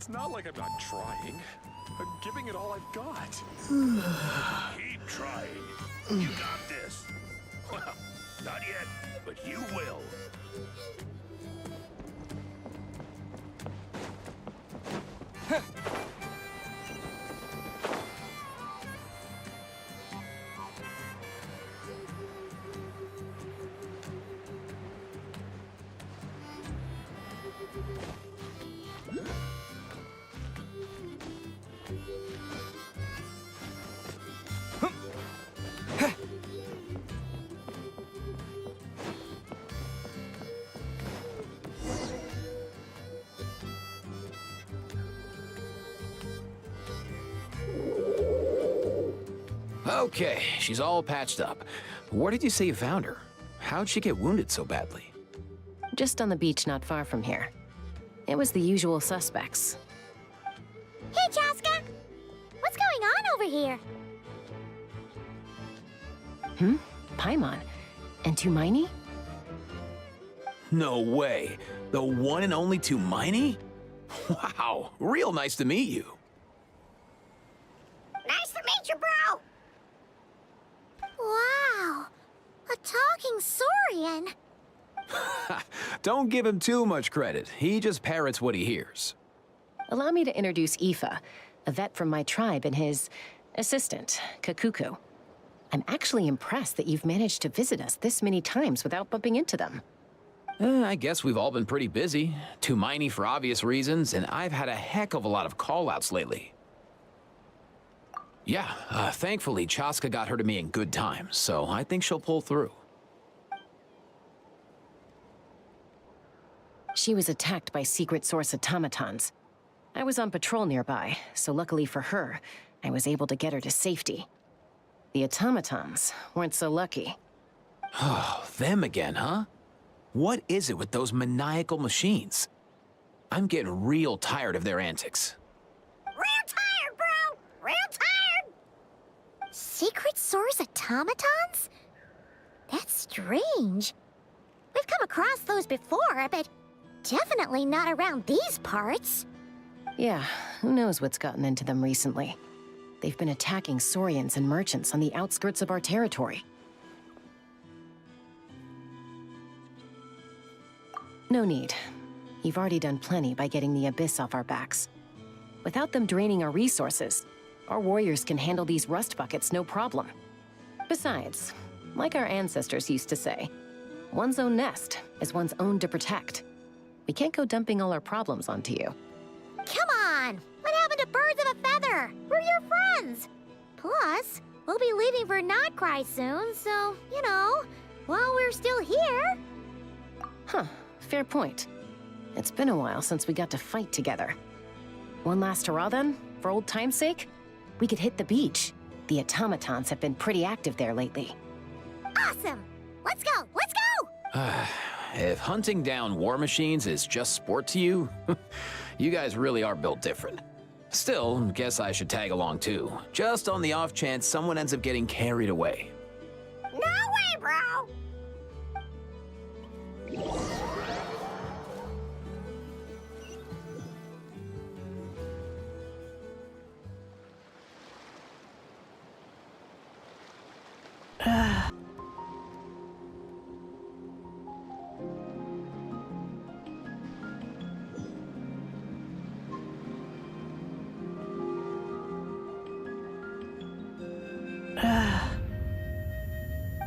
It's not like I'm not trying. I'm giving it all I've got. Keep trying. You got this. Well, not yet, but you will. Okay, she's all patched up. Where did you say you found her? How'd she get wounded so badly? Just on the beach not far from here. It was the usual suspects. Hey, Chaska! What's going on over here? Paimon. And Tumaini? No way. The one and only Tumaini? Wow, real nice to meet you. Nice to meet you, bro! Wow! A talking Saurian! Don't give him too much credit. He just parrots what he hears. Allow me to introduce Aoife, a vet from my tribe and his assistant, Kakuku. I'm actually impressed that you've managed to visit us this many times without bumping into them. I guess we've all been pretty busy. Tumaini for obvious reasons, and I've had a heck of a lot of call-outs lately. Yeah, thankfully Chaska got her to me in good time, so I think she'll pull through. She was attacked by secret source automatons. I was on patrol nearby, so luckily for her, I was able to get her to safety. The automatons weren't so lucky. Oh, them again, huh? What is it with those maniacal machines? I'm getting real tired of their antics. Real tired, bro! Real tired! Secret source automatons? That's strange. We've come across those before, but definitely not around these parts. Yeah, who knows what's gotten into them recently. They've been attacking Saurians and merchants on the outskirts of our territory. No need. You've already done plenty by getting the Abyss off our backs. Without them draining our resources, our warriors can handle these rust buckets no problem. Besides, like our ancestors used to say, one's own nest is one's own to protect. We can't go dumping all our problems onto you. Come on! What happened to birds of a feather? We're your friends! Plus, we'll be leaving for Notcry soon, so, you know, while we're still here... Huh, fair point. It's been a while since we got to fight together. One last hurrah then, for old time's sake? We could hit the beach. The automatons have been pretty active there lately. Awesome! Let's go! Let's go! If hunting down war machines is just sport to you, you guys really are built different. Still, guess I should tag along too, just on the off chance someone ends up getting carried away. No way, bro!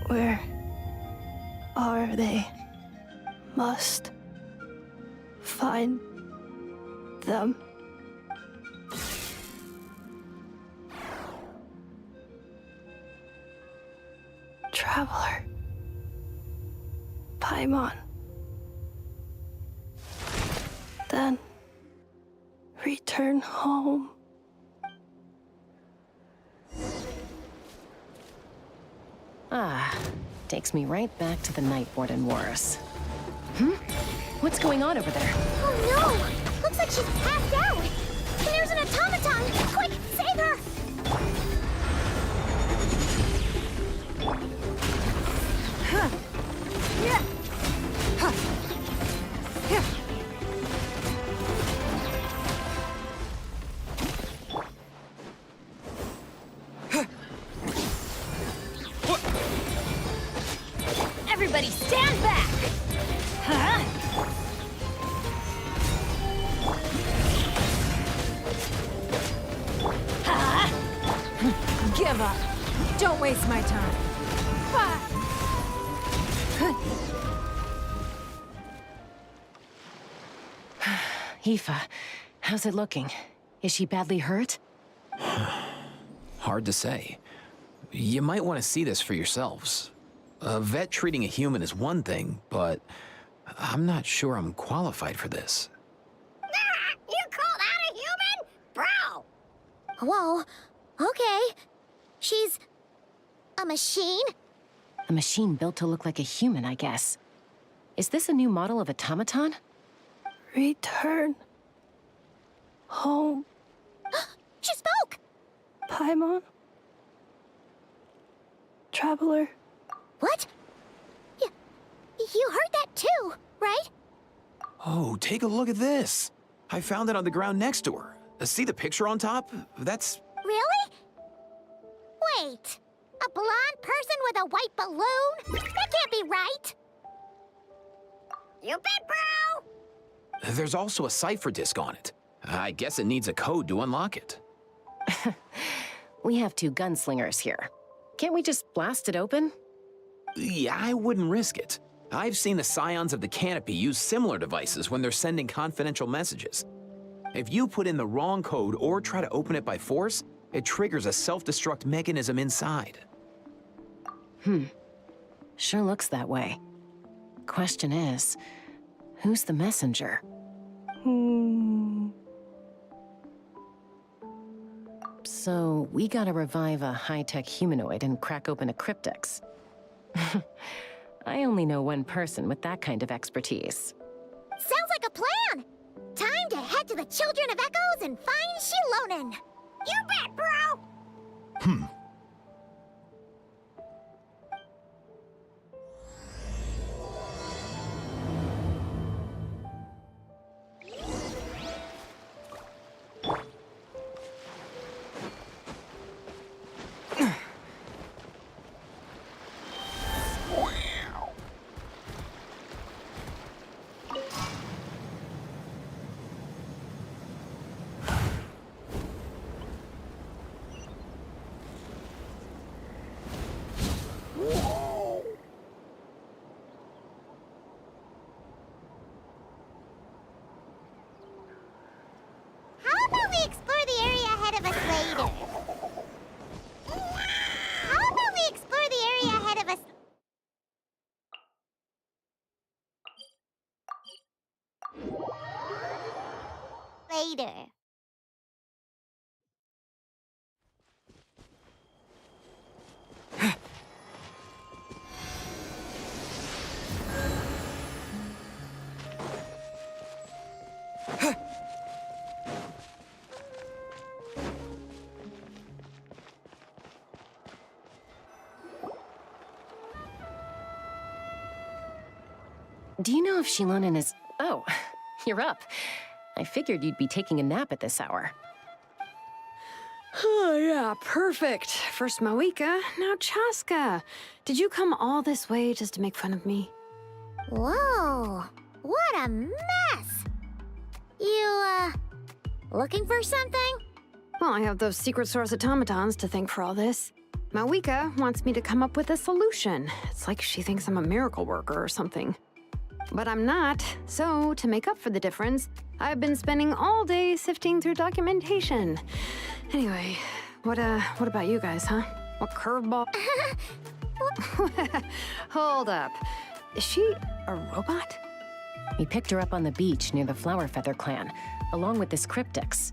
Where are they? Must find them. Traveler. Paimon. Then return home. Ah, takes me right back to the Night Warden Wars. What's going on over there? Oh no! Looks like she's passed out! There's an automaton! Quick, save her! Don't waste my time. Aoife, how's it looking? Is she badly hurt? Hard to say. You might want to see this for yourselves. A vet treating a human is one thing, but I'm not sure I'm qualified for this. You call that a human? Bro! Whoa, okay. She's a machine? A machine built to look like a human, I guess. Is this a new model of automaton? Return home, She spoke! Paimon. Traveler. What? You heard that too, right? Oh, take a look at this. I found it on the ground next to her. See the picture on top? That's... Really? Wait, a blonde person with a white balloon? That can't be right. You bet, bro! There's also a cipher disk on it. I guess it needs a code to unlock it. We have 2 gunslingers here. Can't we just blast it open? Yeah, I wouldn't risk it. I've seen the Scions of the Canopy use similar devices when they're sending confidential messages. If you put in the wrong code or try to open it by force, it triggers a self-destruct mechanism inside. Sure looks that way. Question is, who's the messenger? So, we gotta revive a high-tech humanoid and crack open a cryptex. I only know one person with that kind of expertise. Sounds like a plan! Time to head to the Children of Echoes and find Shilonen! You bet, bro! How about we explore the area ahead of us later? How about we explore the area ahead of us later? Do you know if Shilonen is... Oh, you're up. I figured you'd be taking a nap at this hour. Oh, yeah, perfect. First Mawika, now Chaska. Did you come all this way just to make fun of me? Whoa, what a mess! You, looking for something? Well, I have those secret source automatons to thank for all this. Mawika wants me to come up with a solution. It's like she thinks I'm a miracle worker or something. But I'm not, so to make up for the difference, I've been spending all day sifting through documentation. Anyway, what about you guys, huh? What curveball? Hold up. Is she a robot? We picked her up on the beach near the Flower Feather clan, along with this cryptex.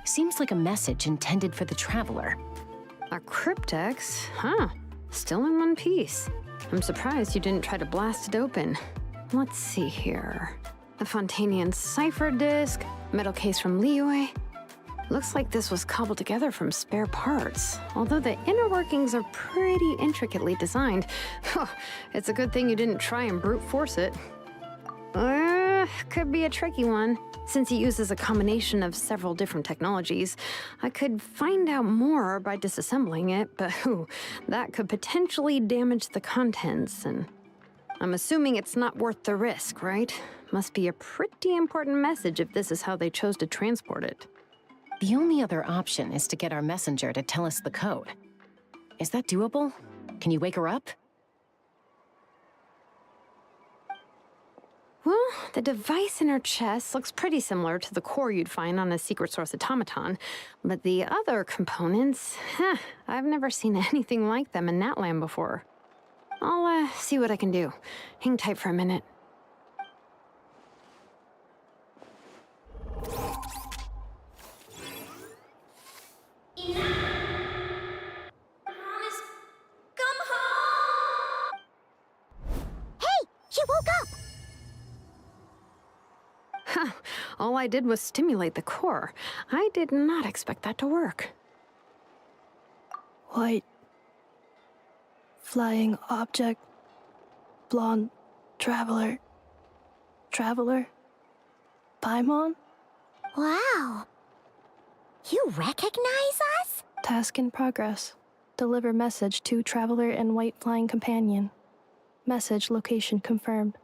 Seems like a message intended for the Traveler. A cryptex? Huh. Still in one piece. I'm surprised you didn't try to blast it open. Let's see here. A Fontanian cipher disk, metal case from Liyue. Looks like this was cobbled together from spare parts, although the inner workings are pretty intricately designed. It's a good thing you didn't try and brute force it. Could be a tricky one. Since it uses a combination of several different technologies, I could find out more by disassembling it, but that could potentially damage the contents, and I'm assuming it's not worth the risk, right? Must be a pretty important message if this is how they chose to transport it. The only other option is to get our messenger to tell us the code. Is that doable? Can you wake her up? Well, the device in her chest looks pretty similar to the core you'd find on a secret source automaton. But the other components, I've never seen anything like them in Natlan before. I'll see what I can do. Hang tight for a minute. She woke up! All I did was stimulate the core. I did not expect that to work. White. Flying object. Blonde. Traveler. Traveler. Paimon? Wow. You recognize us? Task in progress. Deliver message to Traveler and White Flying Companion. Message location confirmed.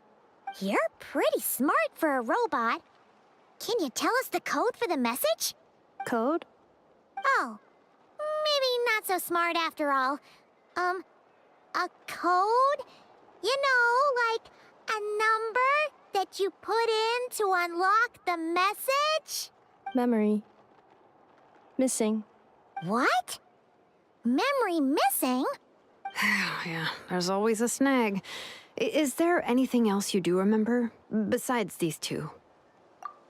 You're pretty smart for a robot. Can you tell us the code for the message? Code? Oh, maybe not so smart after all. A code? You know, like a number that you put in to unlock the message? Memory. Missing. What? Memory missing? Yeah, there's always a snag. Is there anything else you do remember, besides these two?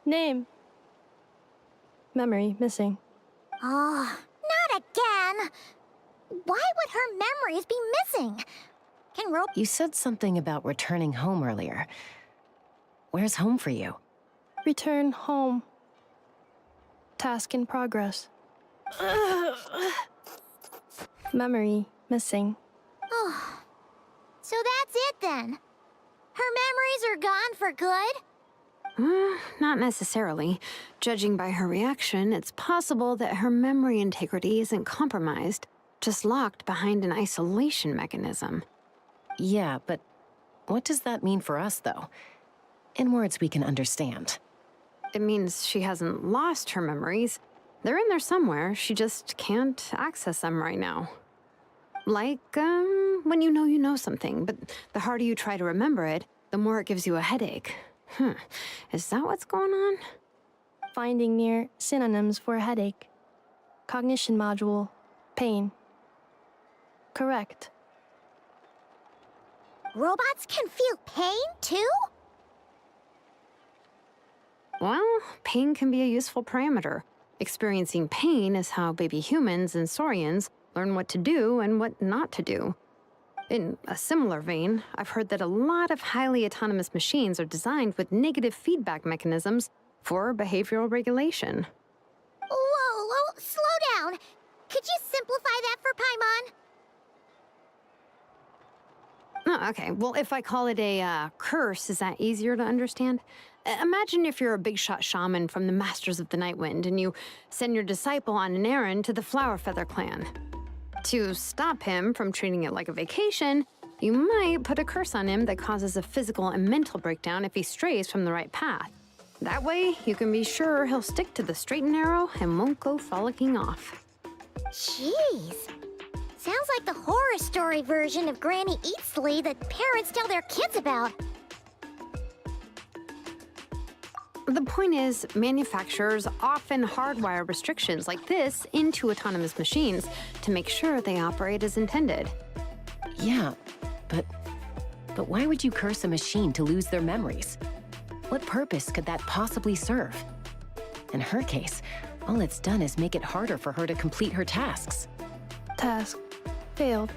Name. Memory missing. Oh, not again. Why would her memories be missing? Can You said something about returning home earlier. Where's home for you? Return home. Task in progress. Memory missing. Oh, so that's it then. Her memories are gone for good? Not necessarily. Judging by her reaction, it's possible that her memory integrity isn't compromised, just locked behind an isolation mechanism. Yeah, but what does that mean for us, though? In words we can understand. It means she hasn't lost her memories. They're in there somewhere, she just can't access them right now. Like, when you know something, but the harder you try to remember it, the more it gives you a headache. Is that what's going on? Finding near synonyms for headache. Cognition module. Pain. Correct. Robots can feel pain, too? Well, pain can be a useful parameter. Experiencing pain is how baby humans and saurians learn what to do and what not to do. In a similar vein, I've heard that a lot of highly autonomous machines are designed with negative feedback mechanisms for behavioral regulation. Whoa, slow down. Could you simplify that for Paimon? Oh, okay, well, if I call it a curse, is that easier to understand? Imagine if you're a big shot shaman from the Masters of the Nightwind and you send your disciple on an errand to the Flower Feather clan. To stop him from treating it like a vacation, you might put a curse on him that causes a physical and mental breakdown if he strays from the right path. That way, you can be sure he'll stick to the straight and narrow and won't go frolicking off. Jeez. Sounds like the horror story version of Granny Eatsley that parents tell their kids about. The point is, manufacturers often hardwire restrictions like this into autonomous machines to make sure they operate as intended. Yeah, but why would you curse a machine to lose their memories? What purpose could that possibly serve? In her case, all it's done is make it harder for her to complete her tasks. Task. Failed.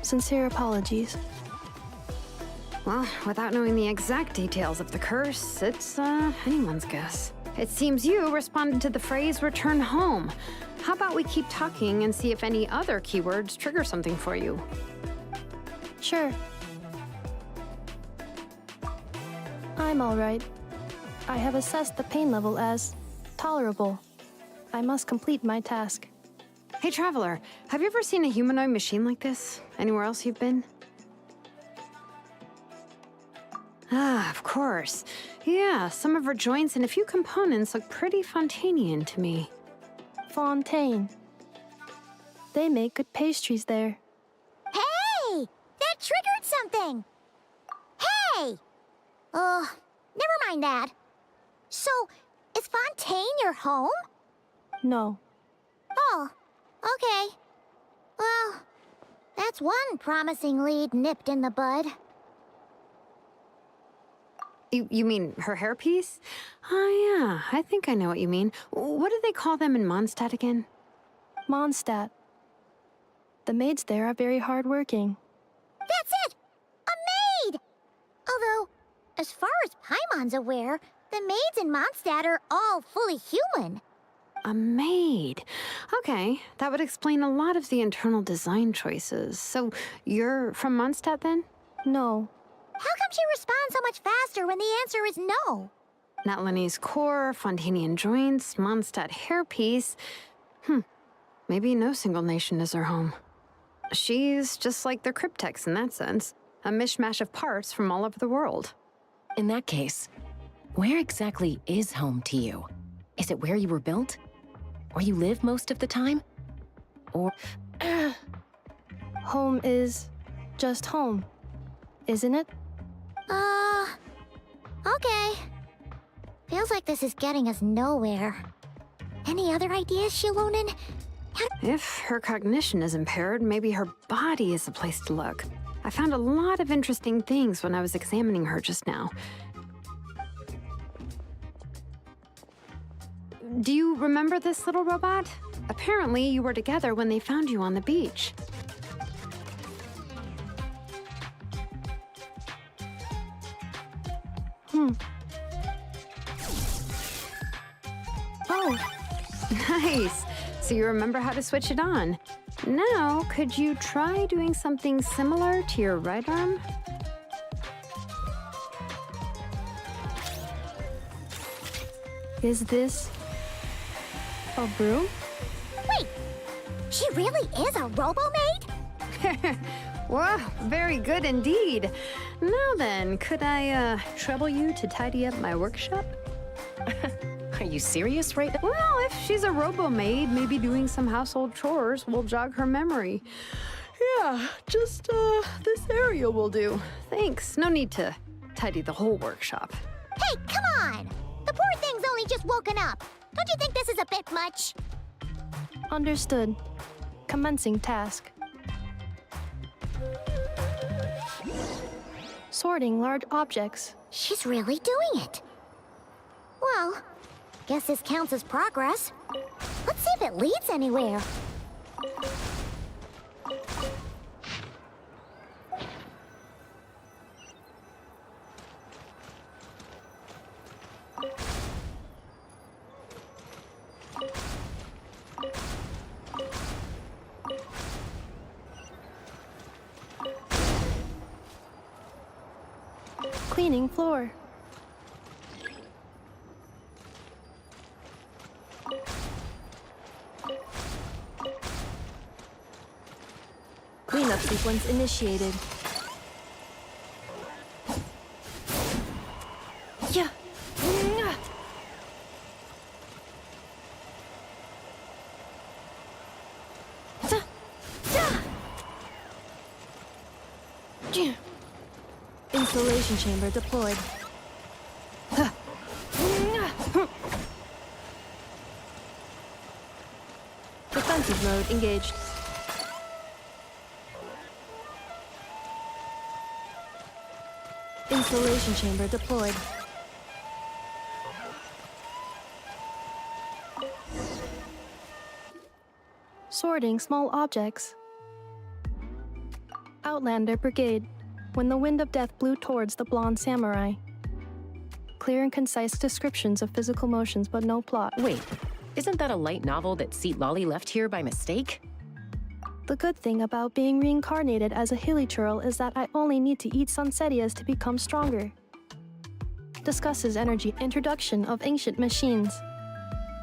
Sincere apologies. Well, without knowing the exact details of the curse, it's anyone's guess. It seems you responded to the phrase return home. How about we keep talking and see if any other keywords trigger something for you? Sure. I'm all right. I have assessed the pain level as tolerable. I must complete my task. Hey, Traveler, have you ever seen a humanoid machine like this? Anywhere else you've been? Ah, of course. Yeah, some of her joints and a few components look pretty Fontanian to me. Fontaine. They make good pastries there. Hey! That triggered something! Hey! Never mind that. So, is Fontaine your home? No. Oh, okay. Well, that's one promising lead nipped in the bud. You mean her hairpiece? Oh, yeah, I think I know what you mean. What do they call them in Mondstadt again? Mondstadt. The maids there are very hardworking. That's it! A maid! Although, as far as Paimon's aware, the maids in Mondstadt are all fully human. A maid. Okay, that would explain a lot of the internal design choices. So, you're from Mondstadt then? No. How come she responds so much faster when the answer is no? Natlanese core, Fontanian joints, Mondstadt hairpiece. Maybe no single nation is her home. She's just like the Cryptex in that sense. A mishmash of parts from all over the world. In that case, where exactly is home to you? Is it where you were built? Where you live most of the time? Or... Home is just home, isn't it? Okay. Feels like this is getting us nowhere. Any other ideas, Shilonen? If her cognition is impaired, maybe her body is the place to look. I found a lot of interesting things when I was examining her just now. Do you remember this little robot? Apparently, you were together when they found you on the beach. Oh, Nice. So you remember how to switch it on. Now, could you try doing something similar to your right arm? is this a broom? Wait! She really is a robo-maid? Wow, very good indeed. Now then, could I trouble you to tidy up my workshop? Are you serious right now? Well, if she's a robo-maid, maybe doing some household chores will jog her memory. Yeah, just this area will do. Thanks. No need to tidy the whole workshop. Hey, come on! The poor thing's only just woken up. Don't you think this is a bit much? Understood. Commencing task. Sorting large objects. She's really doing it. Well, guess this counts as progress. Let's see if it leads anywhere. Cleaning floor. Cleanup sequence initiated. Yeah. Installation chamber deployed. Defensive mode engaged. Installation chamber deployed. Sorting small objects. Outlander Brigade. When the wind of death blew towards the blonde samurai. Clear and concise descriptions of physical motions, but no plot. Wait, isn't that a light novel that Seat Lolly left here by mistake? The good thing about being reincarnated as a hilly churl is that I only need to eat sunsetias to become stronger. Discusses energy introduction of ancient machines.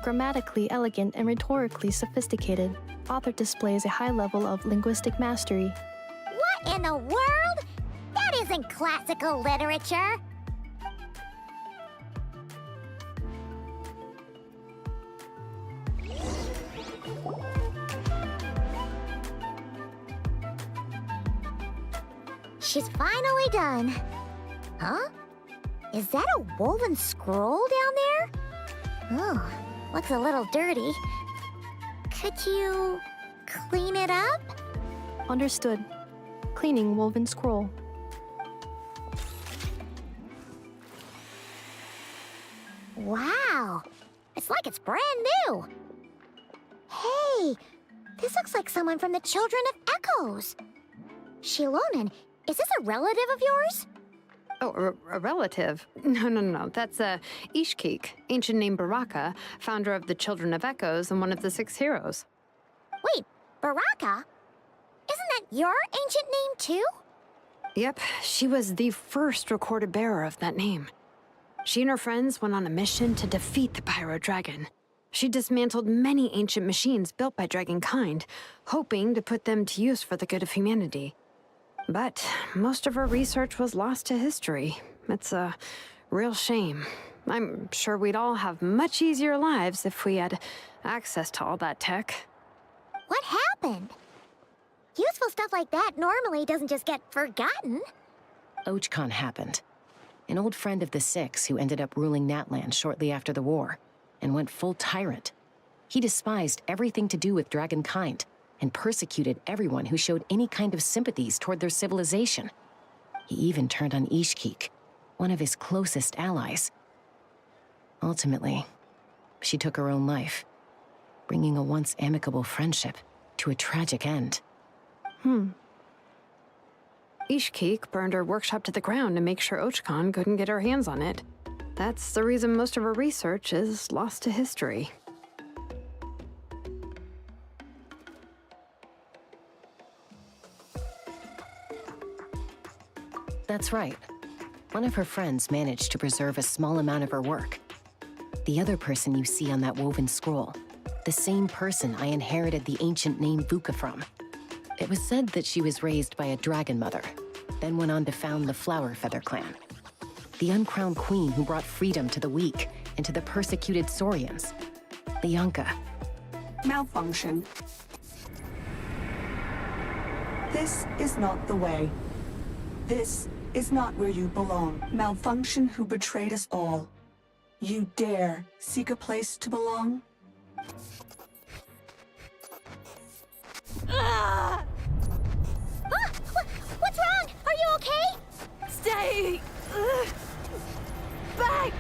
Grammatically elegant and rhetorically sophisticated, author displays a high level of linguistic mastery. What in the world? That isn't classical literature. she's finally done. Huh? Is that a woven scroll down there? Oh, looks a little dirty. Could you clean it up? Understood. Cleaning woven scroll. Wow, it's like it's brand new. Hey, this looks like someone from the Children of Echoes. Shilonen, is this a relative of yours? Oh, a relative? No. That's Ishkik, ancient name Baraka, founder of the Children of Echoes and one of the 6 heroes. Wait, Baraka? Isn't that your ancient name too? Yep, she was the first recorded bearer of that name. She and her friends went on a mission to defeat the Pyro Dragon. She dismantled many ancient machines built by Dragonkind, hoping to put them to use for the good of humanity. But most of her research was lost to history. It's a real shame. I'm sure we'd all have much easier lives if we had access to all that tech. What happened? Useful stuff like that normally doesn't just get forgotten. Archon happened. An old friend of the 6 who ended up ruling Natlan shortly after the war, and went full tyrant. He despised everything to do with Dragonkind, and persecuted everyone who showed any kind of sympathies toward their civilization. He even turned on Ishkik, one of his closest allies. Ultimately, she took her own life, bringing a once amicable friendship to a tragic end. Ishkik burned her workshop to the ground to make sure Archon couldn't get her hands on it. That's the reason most of her research is lost to history. That's right. One of her friends managed to preserve a small amount of her work. The other person you see on that woven scroll, the same person I inherited the ancient name Vuka from. It was said that she was raised by a dragon mother, then went on to found the Flower Feather clan. The uncrowned queen who brought freedom to the weak and to the persecuted Saurians. The Yunka. Malfunction. This is not the way. This is not where you belong. Malfunction who betrayed us all. You dare seek a place to belong? What's wrong? Are you okay? Stay back!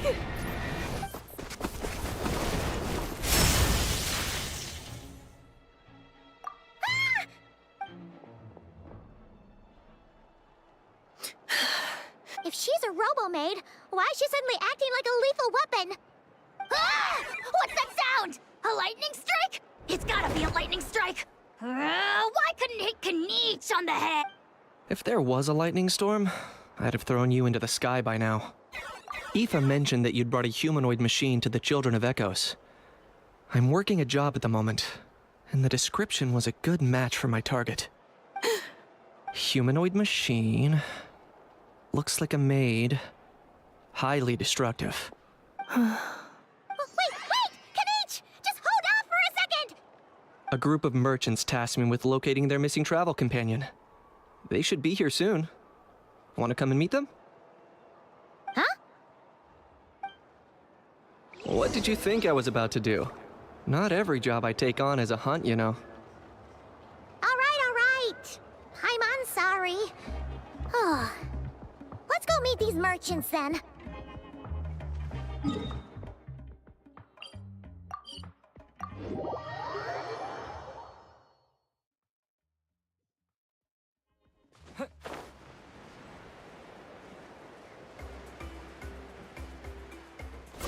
If she's a robo-maid, why is she suddenly acting like a lethal weapon? Ah! What's that sound? A lightning strike? It's gotta be a lightning strike! Why couldn't it hit Kniech on the head? If there was a lightning storm, I'd have thrown you into the sky by now. Aoife mentioned that you'd brought a humanoid machine to the Children of Echoes. I'm working a job at the moment, and the description was a good match for my target. Humanoid machine. Looks like a maid. Highly destructive. Wait! Kniech! Just hold off for a second! A group of merchants tasked me with locating their missing travel companion. They should be here soon. Want to come and meet them? Huh? What did you think I was about to do? Not every job I take on is a hunt, you know. All right. I'm sorry. Oh. Let's go meet these merchants then.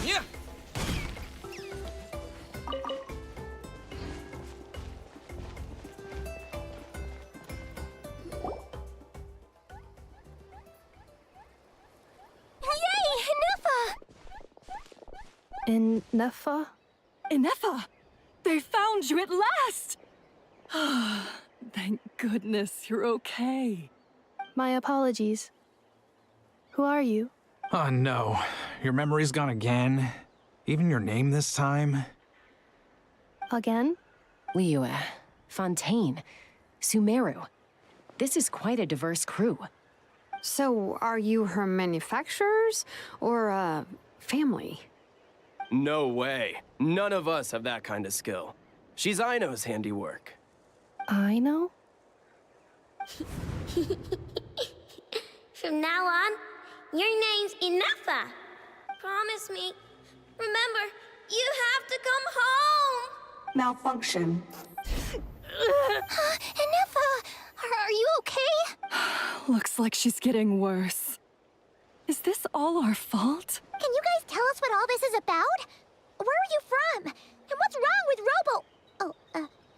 Yeah. In Nepha? M.S.A! They found you at last! Thank goodness you're okay. My apologies. Who are you? Oh no, your memory's gone again? Even your name this time? Again? Liyue, Fontaine, Sumeru. This is quite a diverse crew. So, are you her manufacturers or family? No way. None of us have that kind of skill. She's Aino's handiwork. I know? From now on, your name's M.S.A. Promise me. Remember, you have to come home. Malfunction. M.S.A., are you okay? Looks like she's getting worse. Is this all our fault? Can you guys tell us what all this is about? Where are you from? And what's wrong with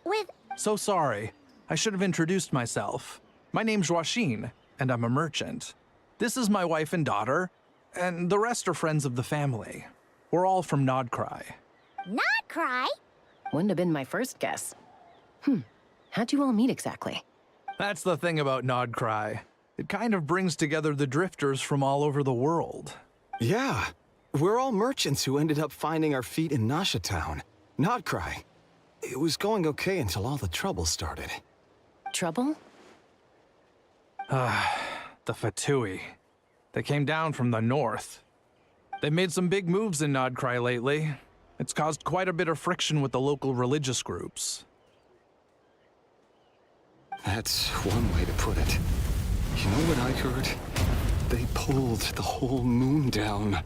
with... So sorry. I should have introduced myself. My name's Joachine, and I'm a merchant. This is my wife and daughter, and the rest are friends of the family. We're all from Nodcry. Not cry? Wouldn't have been my first guess. How'd you all meet exactly? That's the thing about Nodcry. It kind of brings together the drifters from all over the world. Yeah, we're all merchants who ended up finding our feet in Nasha Town. Nodcry. It was going okay until all the trouble started. Trouble? The Fatui. They came down from the north. They've made some big moves in Nodcry lately. It's caused quite a bit of friction with the local religious groups. That's one way to put it. You know what I heard? They pulled the whole moon down.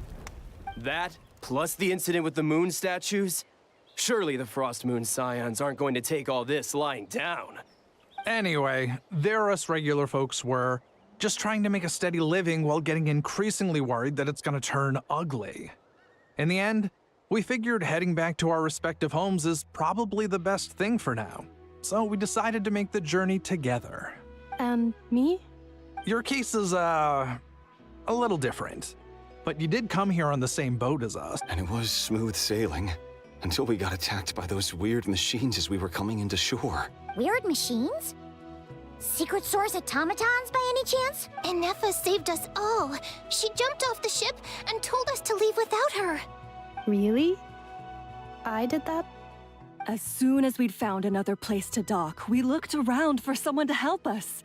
That, plus the incident with the moon statues? Surely the Frost Moon Scions aren't going to take all this lying down. Anyway, there us regular folks were just trying to make a steady living while getting increasingly worried that it's gonna turn ugly. In the end, we figured heading back to our respective homes is probably the best thing for now. So we decided to make the journey together. And me? Your case is, a little different. But you did come here on the same boat as us. And it was smooth sailing. Until we got attacked by those weird machines as we were coming into shore. Weird machines? Secret Source automatons by any chance? M.S.A. saved us all. She jumped off the ship and told us to leave without her. Really? I did that? As soon as we'd found another place to dock, we looked around for someone to help us.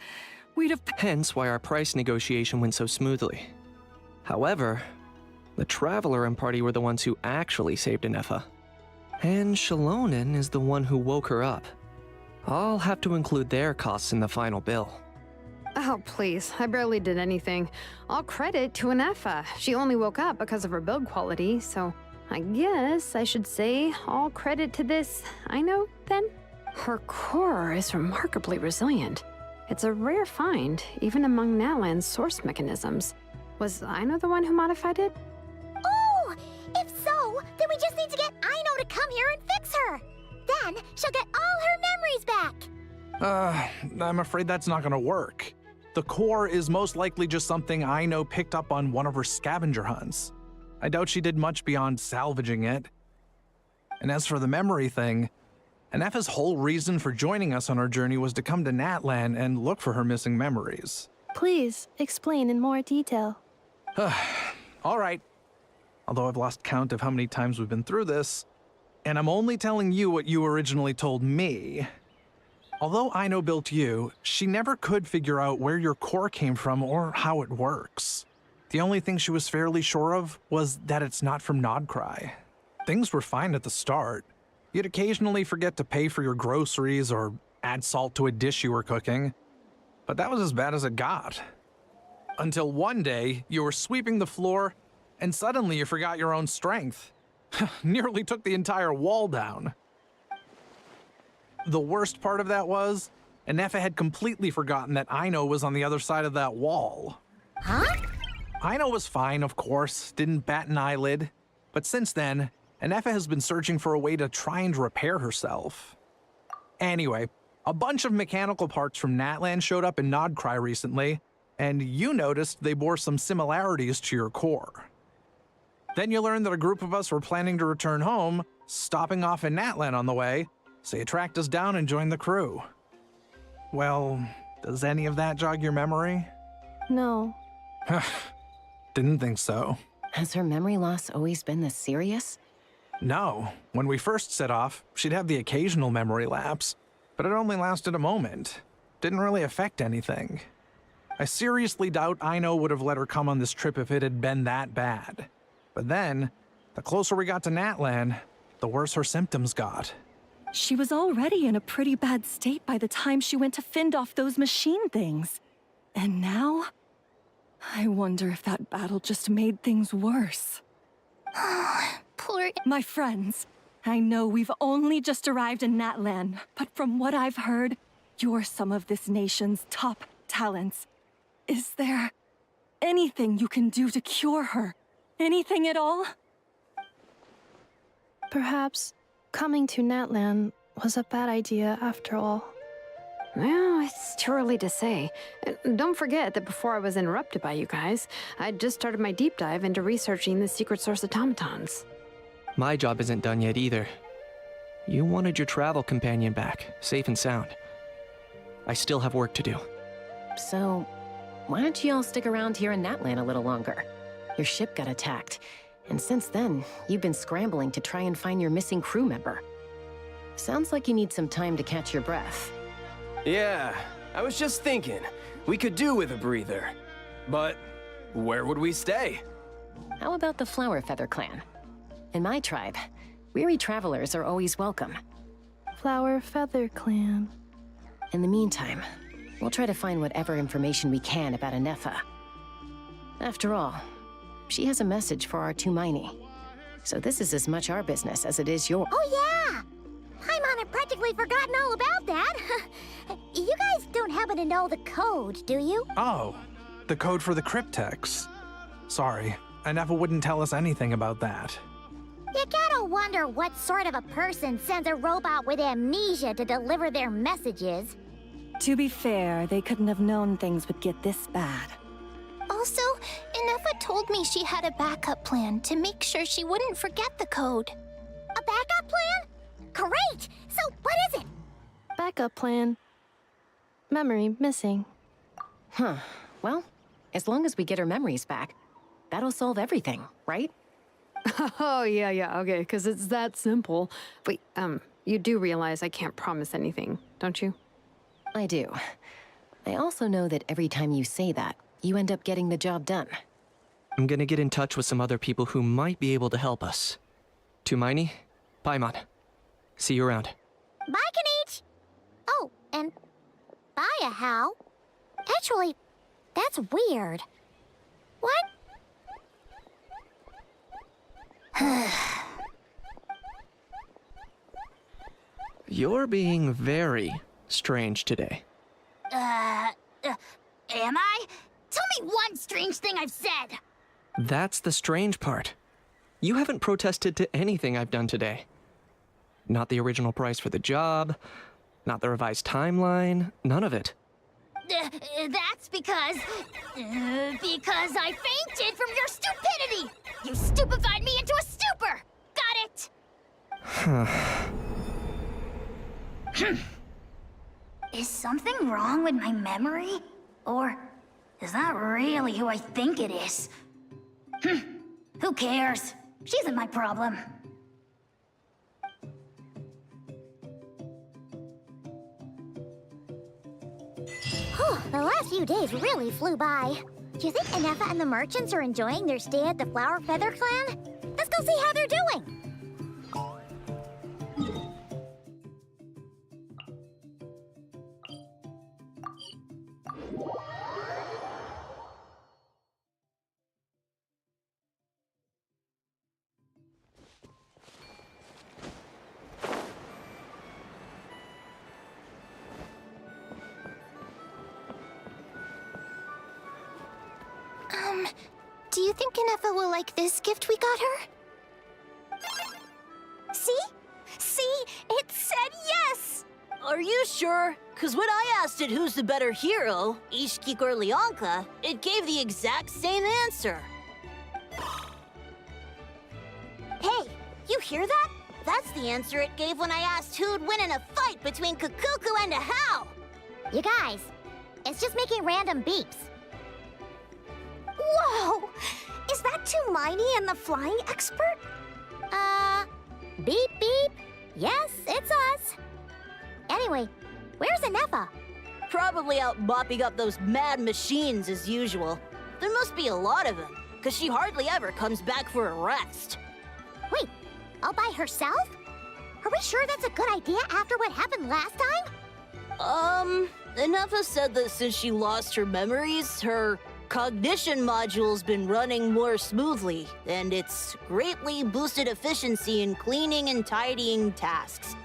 We'd have... Hence why our price negotiation went so smoothly. However, the Traveler and party were the ones who actually saved M.S.A. And Shalonen is the one who woke her up. I'll have to include their costs in the final bill. Oh, please. I barely did anything. All credit to M.S.A. She only woke up because of her build quality, so I guess I should say all credit to this Aino, then? Her core is remarkably resilient. It's a rare find, even among Natlan's source mechanisms. Was Aino the one who modified it? Oh! If so, then we just need to get Aino to come here and fix her! Then she'll get all her memories back! I'm afraid that's not gonna work. The core is most likely just something Aino picked up on one of her scavenger hunts. I doubt she did much beyond salvaging it. And as for the memory thing, M.S.A.'s whole reason for joining us on our journey was to come to Natlan and look for her missing memories. Please, explain in more detail. All right. Although I've lost count of how many times we've been through this, and I'm only telling you what you originally told me. Although Aino built you, she never could figure out where your core came from or how it works. The only thing she was fairly sure of was that it's not from Nodcry. Things were fine at the start. You'd occasionally forget to pay for your groceries or add salt to a dish you were cooking. But that was as bad as it got. Until one day, you were sweeping the floor, and suddenly you forgot your own strength. Nearly took the entire wall down. The worst part of that was, M.S.A. had completely forgotten that Aino was on the other side of that wall. Huh? Aino was fine, of course, didn't bat an eyelid. But since then, M.S.A. has been searching for a way to try and repair herself. Anyway, a bunch of mechanical parts from Natlan showed up in Nodcry recently, and you noticed they bore some similarities to your core. Then you learned that a group of us were planning to return home, stopping off in Natlan on the way, so you tracked us down and joined the crew. Well, does any of that jog your memory? No. Didn't think so. Has her memory loss always been this serious? No. When we first set off, she'd have the occasional memory lapse, but it only lasted a moment. Didn't really affect anything. I seriously doubt Aino would have let her come on this trip if it had been that bad. But then, the closer we got to Natlan, the worse her symptoms got. She was already in a pretty bad state by the time she went to fend off those machine things. And now? I wonder if that battle just made things worse. Poor... My friends, I know we've only just arrived in Natlan, but from what I've heard, you're some of this nation's top talents. Is there anything you can do to cure her? Anything at all? Perhaps coming to Natlan was a bad idea after all. Well, it's too early to say. And don't forget that before I was interrupted by you guys, I'd just started my deep dive into researching the secret source automatons. My job isn't done yet either. You wanted your travel companion back, safe and sound. I still have work to do. So, why don't you all stick around here in Natlan a little longer? Your ship got attacked, and since then, you've been scrambling to try and find your missing crew member. Sounds like you need some time to catch your breath. Yeah, I was just thinking, we could do with a breather. But where would we stay? How about the Flower Feather Clan? In my tribe, weary travelers are always welcome. Flower Feather Clan. In the meantime, we'll try to find whatever information we can about M.S.A. After all, she has a message for our Tumaini. So this is as much our business as it is yours. Oh yeah! Paimon had practically forgotten all about that. You guys don't happen to know the code, do you? Oh, the code for the cryptex. Sorry, M.S.A wouldn't tell us anything about that. You gotta wonder what sort of a person sends a robot with amnesia to deliver their messages. To be fair, they couldn't have known things would get this bad. Also, M.S.A told me she had a backup plan to make sure she wouldn't forget the code. A backup plan? Great! So what is it? Backup plan. Memory missing. Huh. Well, as long as we get her memories back, that'll solve everything, right? Oh, yeah, okay, because it's that simple. Wait, you do realize I can't promise anything, don't you? I do. I also know that every time you say that, you end up getting the job done. I'm gonna get in touch with some other people who might be able to help us. Tumaini, Paimon. See you around. Bye, Kanich! Oh, and bye, How. Actually, that's weird. What? You're being very strange today. Am I? Tell me one strange thing I've said! That's the strange part. You haven't protested to anything I've done today. Not the original price for the job, not the revised timeline, none of it. That's because I fainted from your stupidity! You stupefied me into a stupor! Got it? Is something wrong with my memory? Or is that really who I think it is? Who cares? She isn't my problem. The last few days really flew by. Do you think M.S.A and the merchants are enjoying their stay at the Flower Feather Clan? Let's go see how they're doing! Do you think M.S.A will like this gift we got her? See? See? It said yes! Are you sure? Because when I asked it who's the better hero, Ishkik or Lianka, it gave the exact same answer. Hey, you hear that? That's the answer it gave when I asked who'd win in a fight between Kukuku and How. You guys, it's just making random beeps. Whoa! Is that Tumaini and the flying expert? Beep beep. Yes, it's us. Anyway, where's M.S.A? probably out mopping up those mad machines as usual. There must be a lot of them, because she hardly ever comes back for a rest. Wait, all by herself? Are we sure that's a good idea after what happened last time? M.S.A said that since she lost her memories, her cognition module's been running more smoothly, and it's greatly boosted efficiency in cleaning and tidying tasks.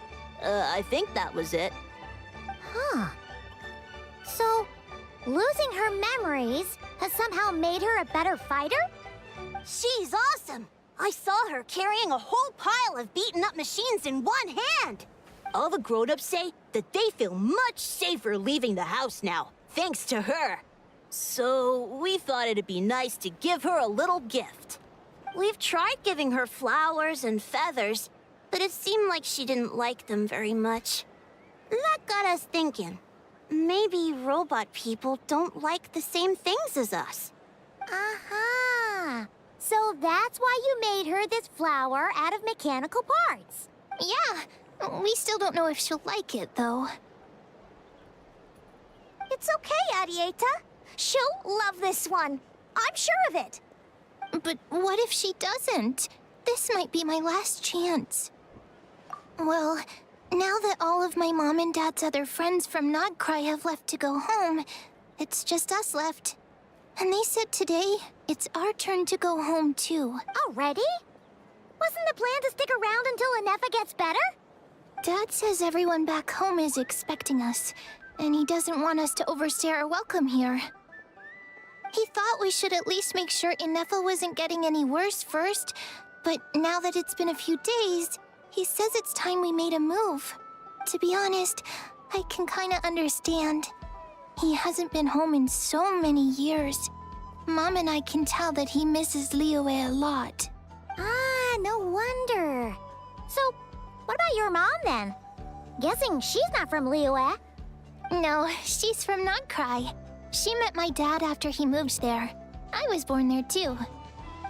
I think that was it. Huh. So, losing her memories has somehow made her a better fighter? She's awesome! I saw her carrying a whole pile of beaten-up machines in one hand! All the grown-ups say that they feel much safer leaving the house now, thanks to her. So, we thought it'd be nice to give her a little gift. We've tried giving her flowers and feathers, but it seemed like she didn't like them very much. That got us thinking. Maybe robot people don't like the same things as us. Uh-huh. So that's why you made her this flower out of mechanical parts. Yeah, we still don't know if she'll like it, though. It's okay, Arieta. She'll love this one. I'm sure of it. But what if she doesn't? This might be my last chance. Well, now that all of my mom and dad's other friends from Nodcry have left to go home, it's just us left. And they said today, it's our turn to go home too. Already? Wasn't the plan to stick around until Inefa gets better? Dad says everyone back home is expecting us, and he doesn't want us to overstay our welcome here. He thought we should at least make sure Inefa wasn't getting any worse first, but now that it's been a few days, he says it's time we made a move. To be honest, I can kinda understand. He hasn't been home in so many years. Mom and I can tell that he misses Liyue a lot. Ah, no wonder. So, what about your mom then? Guessing she's not from Liyue. No, she's from Nodcry. She met my dad after he moved there. I was born there too.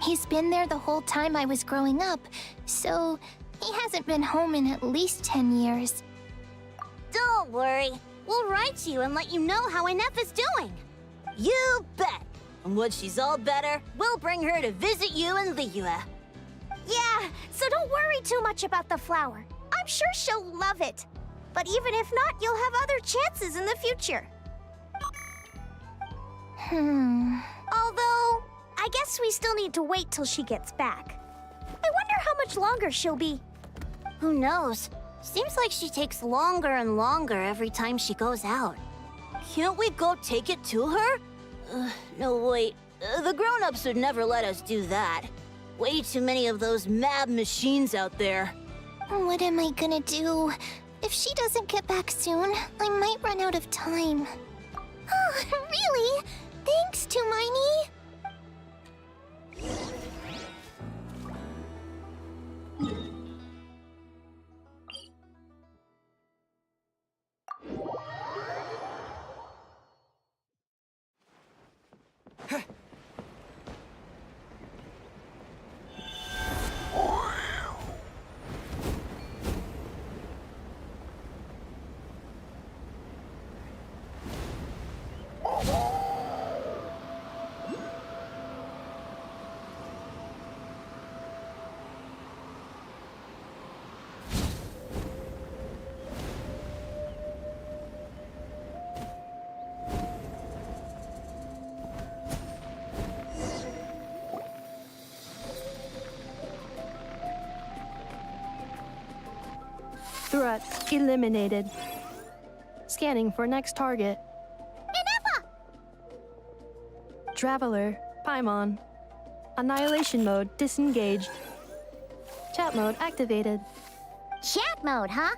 He's been there the whole time I was growing up, so he hasn't been home in at least 10 years. Don't worry. We'll write you and let you know how Inefa's doing. You bet. And once she's all better, we'll bring her to visit you in Liyue. Yeah, so don't worry too much about the flower. I'm sure she'll love it. But even if not, you'll have other chances in the future. Although, I guess we still need to wait till she gets back. I wonder how much longer she'll be. Who knows? Seems like she takes longer and longer every time she goes out. Can't we go take it to her? No, wait. The grown-ups would never let us do that. Way too many of those mad machines out there. What am I gonna do? If she doesn't get back soon, I might run out of time. Oh, really? Thanks, Tumaini. Threat eliminated. Scanning for next target. Inefa! Traveler, Paimon. Annihilation mode disengaged. Chat mode activated. Chat mode, huh?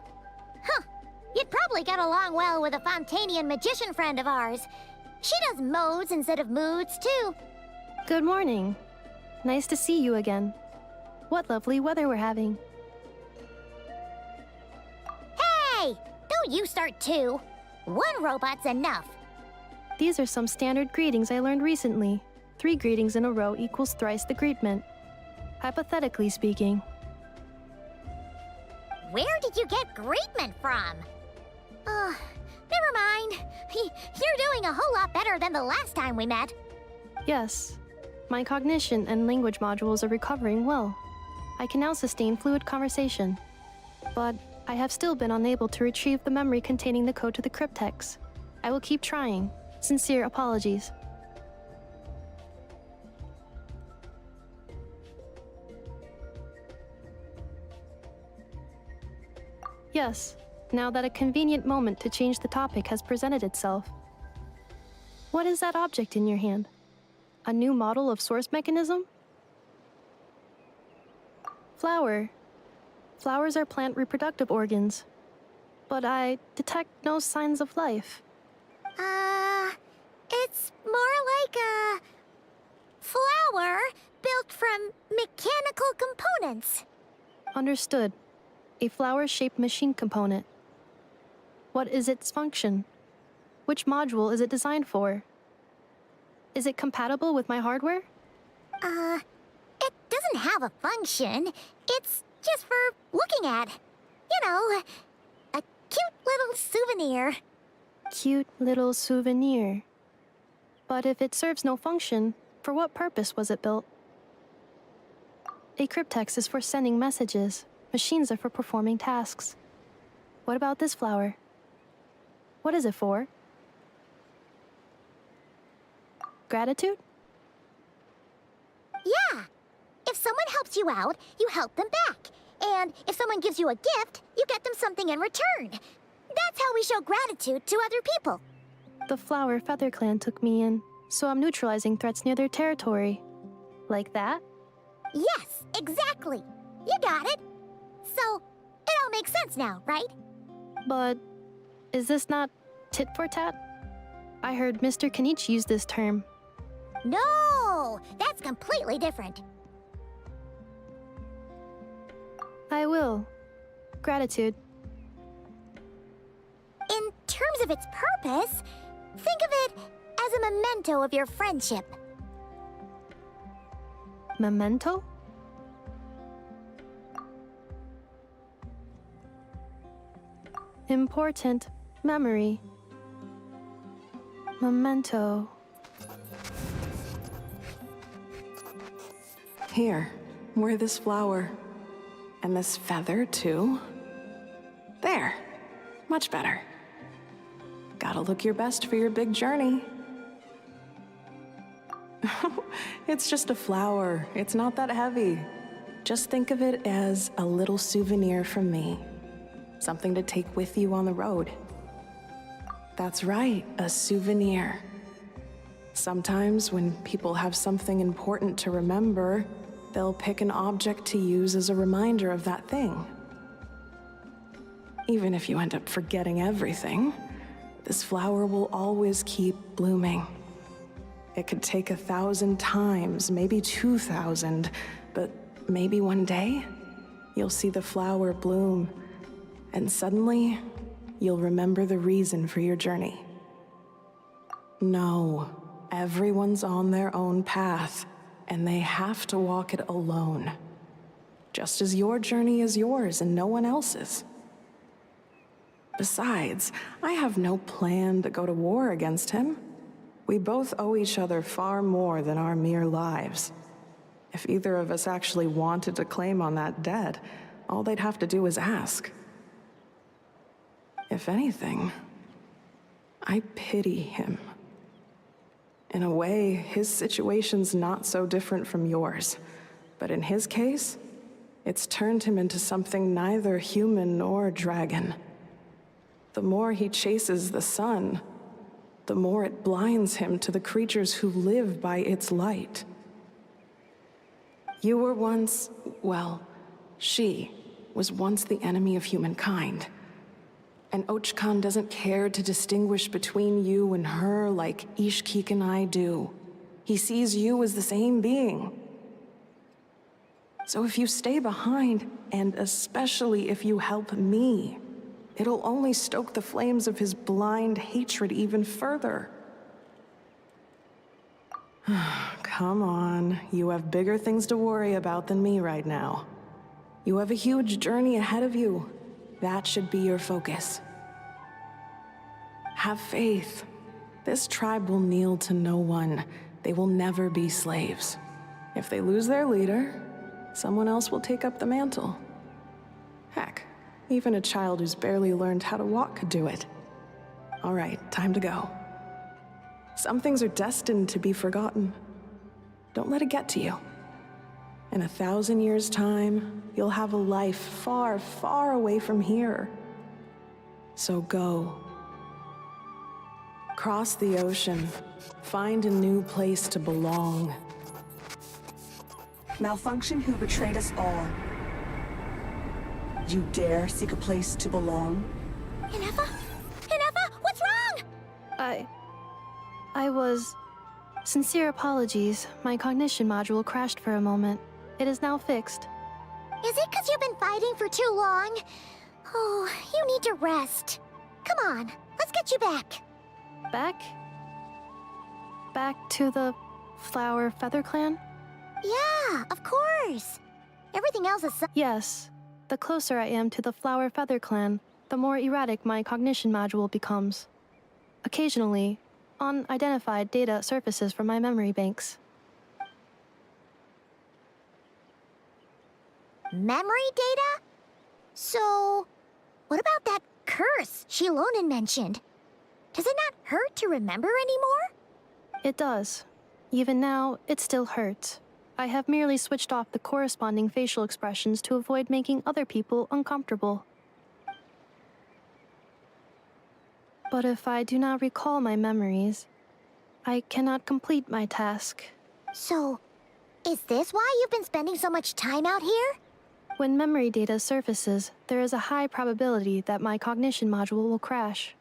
Huh. You'd probably get along well with a Fontanian magician friend of ours. She does modes instead of moods, too. Good morning. Nice to see you again. What lovely weather we're having. Hey! Don't you start too. One robot's enough. These are some standard greetings I learned recently. 3 greetings in a row equals thrice the greetment. Hypothetically speaking. Where did you get greetment from? Never mind. mean, you're doing a whole lot better than the last time we met. Yes, my cognition and language modules are recovering well. I can now sustain fluid conversation. But I have still been unable to retrieve the memory containing the code to the cryptex. I will keep trying. Sincere apologies. Yes, now that a convenient moment to change the topic has presented itself. What is that object in your hand? A new model of source mechanism? Flower. Flowers are plant reproductive organs. But I detect no signs of life. It's more like a flower built from mechanical components. Understood. A flower-shaped machine component. What is its function? Which module is it designed for? Is it compatible with my hardware? It doesn't have a function. It's just for looking at. You know, a cute little souvenir. Cute little souvenir. But if it serves no function, for what purpose was it built? A cryptex is for sending messages. Machines are for performing tasks. What about this flower? What is it for? Gratitude? Yeah. If someone helps you out, you help them back. And if someone gives you a gift, you get them something in return. That's how we show gratitude to other people. The Flower Feather Clan took me in, so I'm neutralizing threats near their territory. Like that? Yes, exactly. You got it. So, it all makes sense now, right? But is this not tit for tat? I heard Mr. Kenichi use this term. No, that's completely different. I will. Gratitude. In terms of its purpose, think of it as a memento of your friendship. Memento? Important memory. Memento. Here, wear this flower. And this feather, too. There. Much better. Gotta look your best for your big journey. It's just a flower. It's not that heavy. Just think of it as a little souvenir from me. Something to take with you on the road. That's right, a souvenir. Sometimes when people have something important to remember, they'll pick an object to use as a reminder of that thing. Even if you end up forgetting everything, this flower will always keep blooming. It could take 1,000 times, maybe 2,000, but maybe one day, you'll see the flower bloom, and suddenly, you'll remember the reason for your journey. No, everyone's on their own path, and they have to walk it alone. Just as your journey is yours and no one else's. Besides, I have no plan to go to war against him. We both owe each other far more than our mere lives. If either of us actually wanted to claim on that debt, all they'd have to do is ask. If anything, I pity him. In a way, his situation's not so different from yours. But in his case, it's turned him into something neither human nor dragon. The more he chases the sun, the more it blinds him to the creatures who live by its light. You were once, well, she was once the enemy of humankind. And Archon doesn't care to distinguish between you and her like Ishkik and I do. He sees you as the same being. So if you stay behind, and especially if you help me, it'll only stoke the flames of his blind hatred even further. Come on, you have bigger things to worry about than me right now. You have a huge journey ahead of you. That should be your focus. Have faith. This tribe will kneel to no one. They will never be slaves. If they lose their leader, someone else will take up the mantle. Heck, even a child who's barely learned how to walk could do it. All right, time to go. Some things are destined to be forgotten. Don't let it get to you. In 1,000 years' time, you'll have a life far, far away from here. So go. Cross the ocean. Find a new place to belong. Malfunction who betrayed us all. You dare seek a place to belong? M.S.A? M.S.A, what's wrong? I was... Sincere apologies. My cognition module crashed for a moment. It is now fixed. Is it because you've been fighting for too long? Oh, you need to rest. Come on, let's get you back. Back? Back to the Flower Feather Clan? Yeah, of course. Everything else is... Yes. The closer I am to the Flower Feather Clan, the more erratic my cognition module becomes. Occasionally, unidentified data surfaces from my memory banks. Memory data? So, what about that curse Shilonen mentioned? Does it not hurt to remember anymore? It does. Even now, it still hurts. I have merely switched off the corresponding facial expressions to avoid making other people uncomfortable. But if I do not recall my memories, I cannot complete my task. So, is this why you've been spending so much time out here? When memory data surfaces, there is a high probability that my cognition module will crash.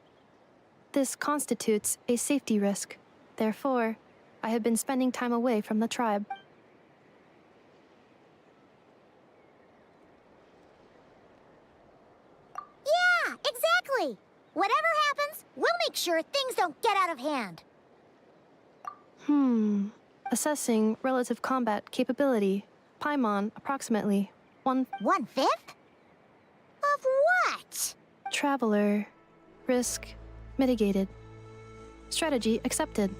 This constitutes a safety risk. Therefore, I have been spending time away from the tribe. Yeah, exactly! Whatever happens, we'll make sure things don't get out of hand. Assessing relative combat capability. Paimon, approximately. 1/5? Of what? Traveler. Risk mitigated. Strategy accepted.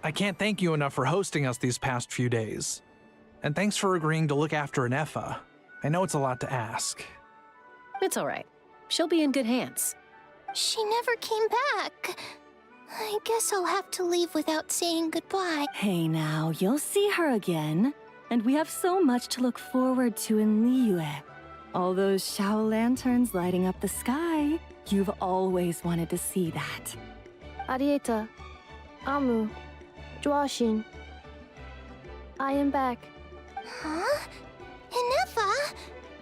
I can't thank you enough for hosting us these past few days. And thanks for agreeing to look after an M.S.A. I know it's a lot to ask. It's all right. She'll be in good hands. She never came back. I guess I'll have to leave without saying goodbye. Hey now, you'll see her again. And we have so much to look forward to in Liyue. All those Shao lanterns lighting up the sky. You've always wanted to see that. Arieta. Amu. Joashin. I am back. Huh? M.S.A?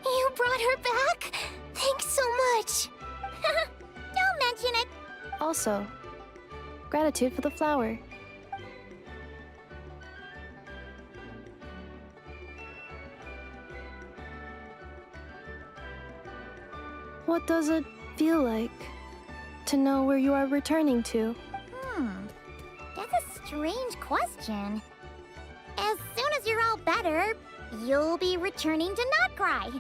You brought her back? Thanks so much. Don't mention it. Also, gratitude for the flower. What does it feel like to know where you are returning to? That's a strange question. As soon as you're all better, you'll be returning to Not Cry.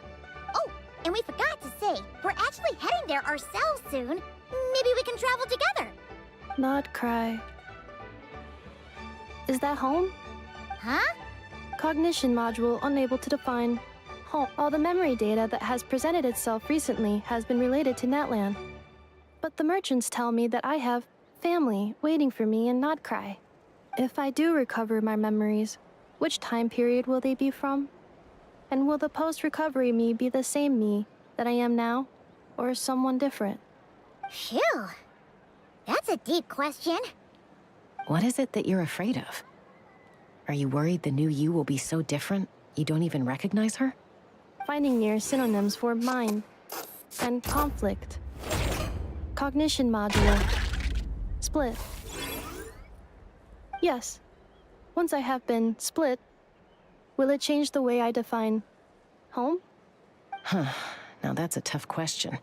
Oh, and we forgot to say, we're actually heading there ourselves soon. Maybe we can travel together. Not Cry. Is that home? Huh? Cognition module unable to define home. All the memory data that has presented itself recently has been related to Natlan. But the merchants tell me that I have family waiting for me in Not Cry. If I do recover my memories, Which time period will they be from? And will the post-recovery me be the same me that I am now, or someone different? Phew. That's a deep question. What is it that you're afraid of? Are you worried the new you will be so different you don't even recognize her? Finding near synonyms for mind and conflict. Cognition module. Split. Yes. Once I have been split, will it change the way I define home? Huh. Now that's a tough question.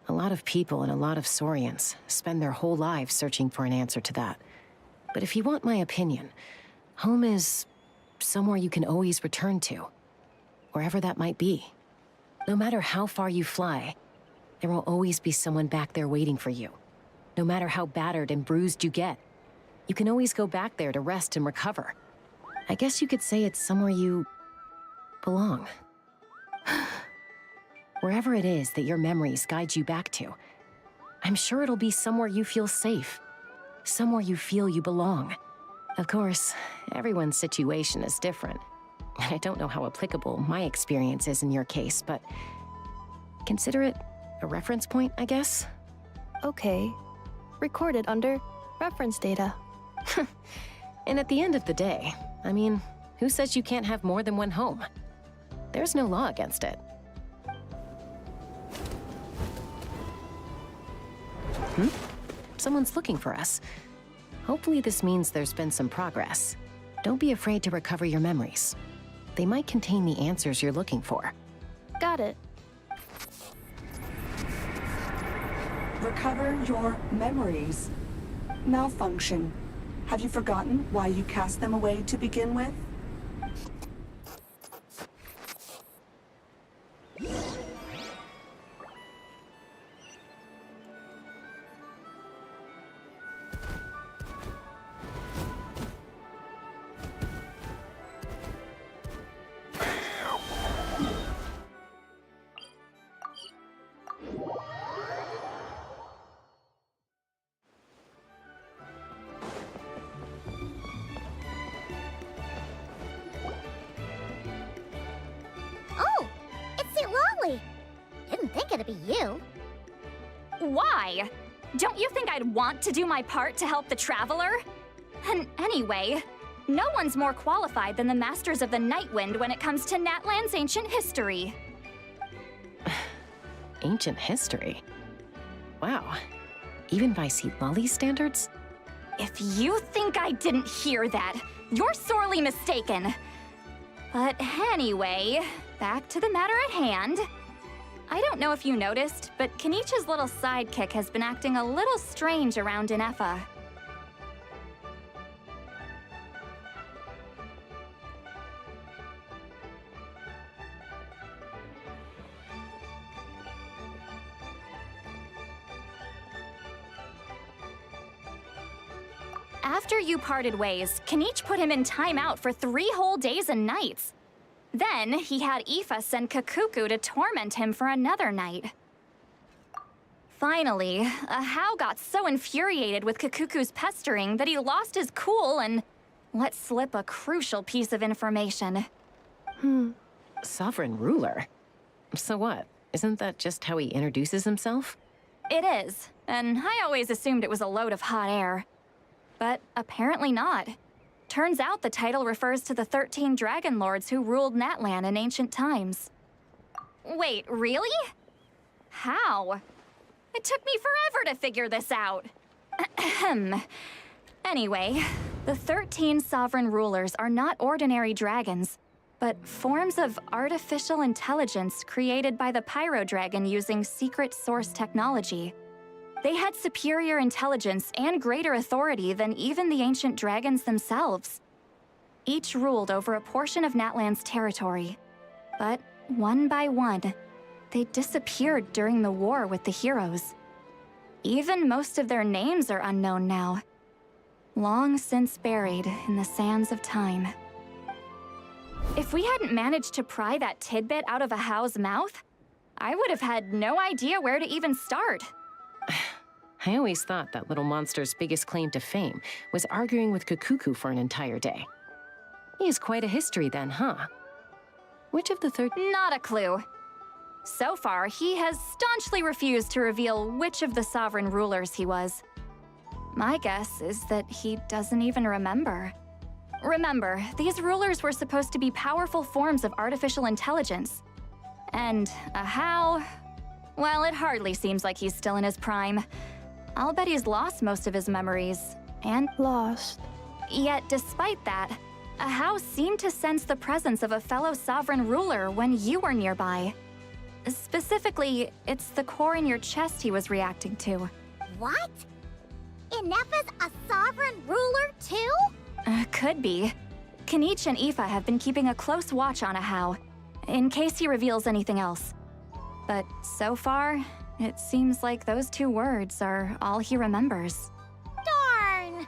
A lot of people and a lot of Saurians spend their whole lives searching for an answer to that. But if you want my opinion, home is somewhere you can always return to, wherever that might be. No matter how far you fly, there will always be someone back there waiting for you. No matter how battered and bruised you get, you can always go back there to rest and recover. I guess you could say it's somewhere you belong. Wherever it is that your memories guide you back to, I'm sure it'll be somewhere you feel safe, somewhere you feel you belong. Of course, everyone's situation is different, and I don't know how applicable my experience is in your case, but consider it a reference point, I guess? Okay. Recorded under reference data. And at the end of the day, I mean, who says you can't have more than one home? There's no law against it. Someone's looking for us. Hopefully this means there's been some progress. Don't be afraid to recover your memories. They might contain the answers you're looking for. Got it. Recover your memories. Malfunction. Have you forgotten why you cast them away to begin with? Oh, it's St. Lolly. Didn't think it'd be you. Why? Don't you think I'd want to do my part to help the Traveler? And anyway, no one's more qualified than the Masters of the Nightwind when it comes to Natlan's ancient history. Ancient history? Wow. Even by St. Lolly's standards? If you think I didn't hear that, you're sorely mistaken. But anyway, back to the matter at hand. I don't know if you noticed, but Kenichi's little sidekick has been acting a little strange around M.S.A. After you parted ways, Kenichi put him in timeout for 3 whole days and nights. Then, he had Aoife send Kakuku to torment him for another night. Finally, Hao got so infuriated with Kakuku's pestering that he lost his cool and let slip a crucial piece of information. Sovereign ruler? So what? Isn't that just how he introduces himself? It is, and I always assumed it was a load of hot air. But apparently not. Turns out the title refers to the 13 Dragon Lords who ruled Natlan in ancient times. Wait, really? How? It took me forever to figure this out. Anyway, the 13 sovereign rulers are not ordinary dragons, but forms of artificial intelligence created by the Pyro Dragon using secret source technology. They had superior intelligence and greater authority than even the ancient dragons themselves. Each ruled over a portion of Natlan's territory. But one by one, they disappeared during the war with the heroes. Even most of their names are unknown now. Long since buried in the sands of time. If we hadn't managed to pry that tidbit out of Hao's mouth, I would have had no idea where to even start. I always thought that little monster's biggest claim to fame was arguing with Kakuku for an entire day. He has quite a history then, huh? Which of the Not a clue. So far, he has staunchly refused to reveal which of the sovereign rulers he was. My guess is that he doesn't even remember. Remember, these rulers were supposed to be powerful forms of artificial intelligence. And how? Well, it hardly seems like he's still in his prime. I'll bet he's lost most of his memories. And lost. Yet, despite that, how seemed to sense the presence of a fellow sovereign ruler when you were nearby. Specifically, it's the core in your chest he was reacting to. What? Inefa's a sovereign ruler too? Could be. Kanich and Aoife have been keeping a close watch on Ahau, in case he reveals anything else. But so far, it seems like those 2 words are all he remembers. Darn!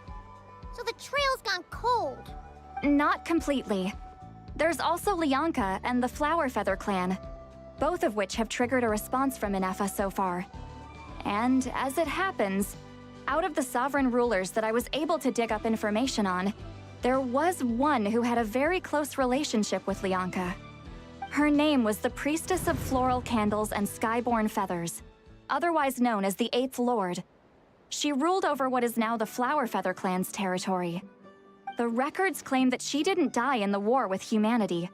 So the trail's gone cold. Not completely. There's also Lianka and the Flower Feather clan, both of which have triggered a response from M.S.A so far. And as it happens, out of the sovereign rulers that I was able to dig up information on, there was one who had a very close relationship with Lianka. Her name was the Priestess of Floral Candles and Skyborn Feathers, otherwise known as the Eighth Lord. She ruled over what is now the Flower Feather clan's territory. The records claim that she didn't die in the war with humanity,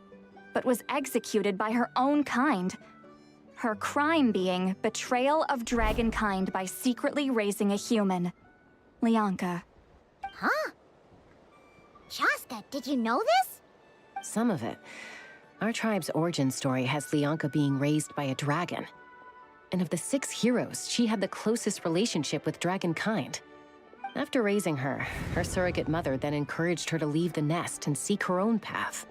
but was executed by her own kind. Her crime being betrayal of dragonkind by secretly raising a human. Lianka. Huh? Shaska, did you know this? Some of it. Our tribe's origin story has Lianka being raised by a dragon. And of the 6 heroes, she had the closest relationship with dragonkind. After raising her, her surrogate mother then encouraged her to leave the nest and seek her own path.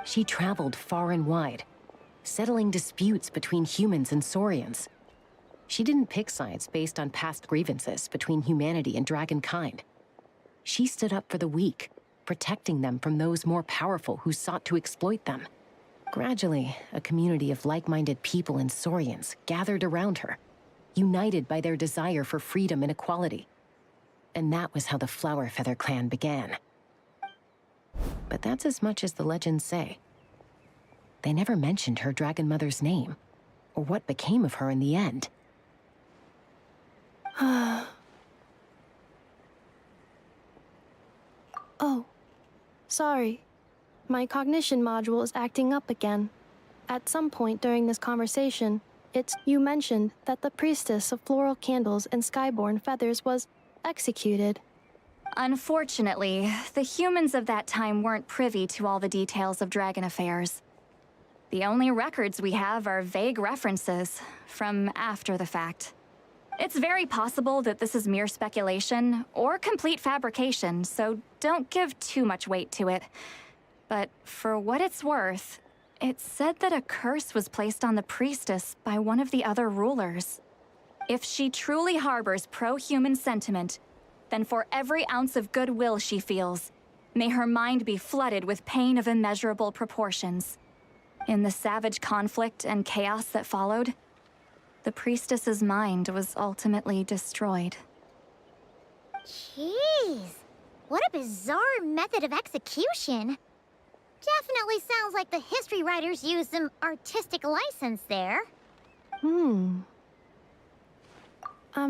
She traveled far and wide, settling disputes between humans and Saurians. She didn't pick sides based on past grievances between humanity and dragonkind. She stood up for the weak, protecting them from those more powerful who sought to exploit them. Gradually, a community of like-minded people and Saurians gathered around her, united by their desire for freedom and equality. And that was how the Flower Feather clan began. But that's as much as the legends say. They never mentioned her dragon mother's name, or what became of her in the end. Oh, sorry. My cognition module is acting up again. At some point during this conversation, you mentioned that the Priestess of Floral Candles and Skyborn Feathers was executed. Unfortunately, the humans of that time weren't privy to all the details of dragon affairs. The only records we have are vague references from after the fact. It's very possible that this is mere speculation or complete fabrication, so don't give too much weight to it. But for what it's worth, it's said that a curse was placed on the priestess by one of the other rulers. If she truly harbors pro-human sentiment, then for every ounce of goodwill she feels, may her mind be flooded with pain of immeasurable proportions. In the savage conflict and chaos that followed, the priestess's mind was ultimately destroyed. Jeez, what a bizarre method of execution. Definitely sounds like the history writers used some artistic license there. I'm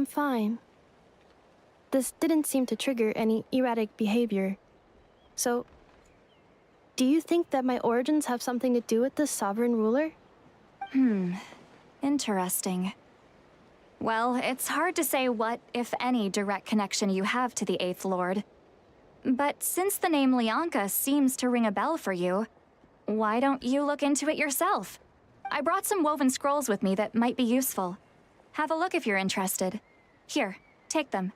fine. This didn't seem to trigger any erratic behavior. So, do you think that my origins have something to do with this sovereign ruler? Interesting. Well, it's hard to say what, if any, direct connection you have to the Eighth Lord. But since the name Lianka seems to ring a bell for you, why don't you look into it yourself? I brought some woven scrolls with me that might be useful. Have a look if you're interested. Here, take them.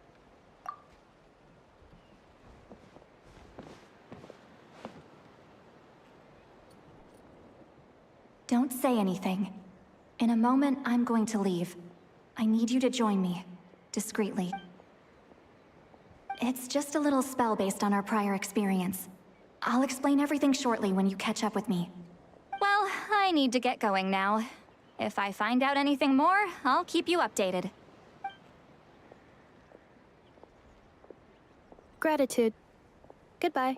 Don't say anything. In a moment, I'm going to leave. I need you to join me, discreetly. It's just a little spell based on our prior experience. I'll explain everything shortly when you catch up with me. Well, I need to get going now. If I find out anything more, I'll keep you updated. Gratitude. Goodbye.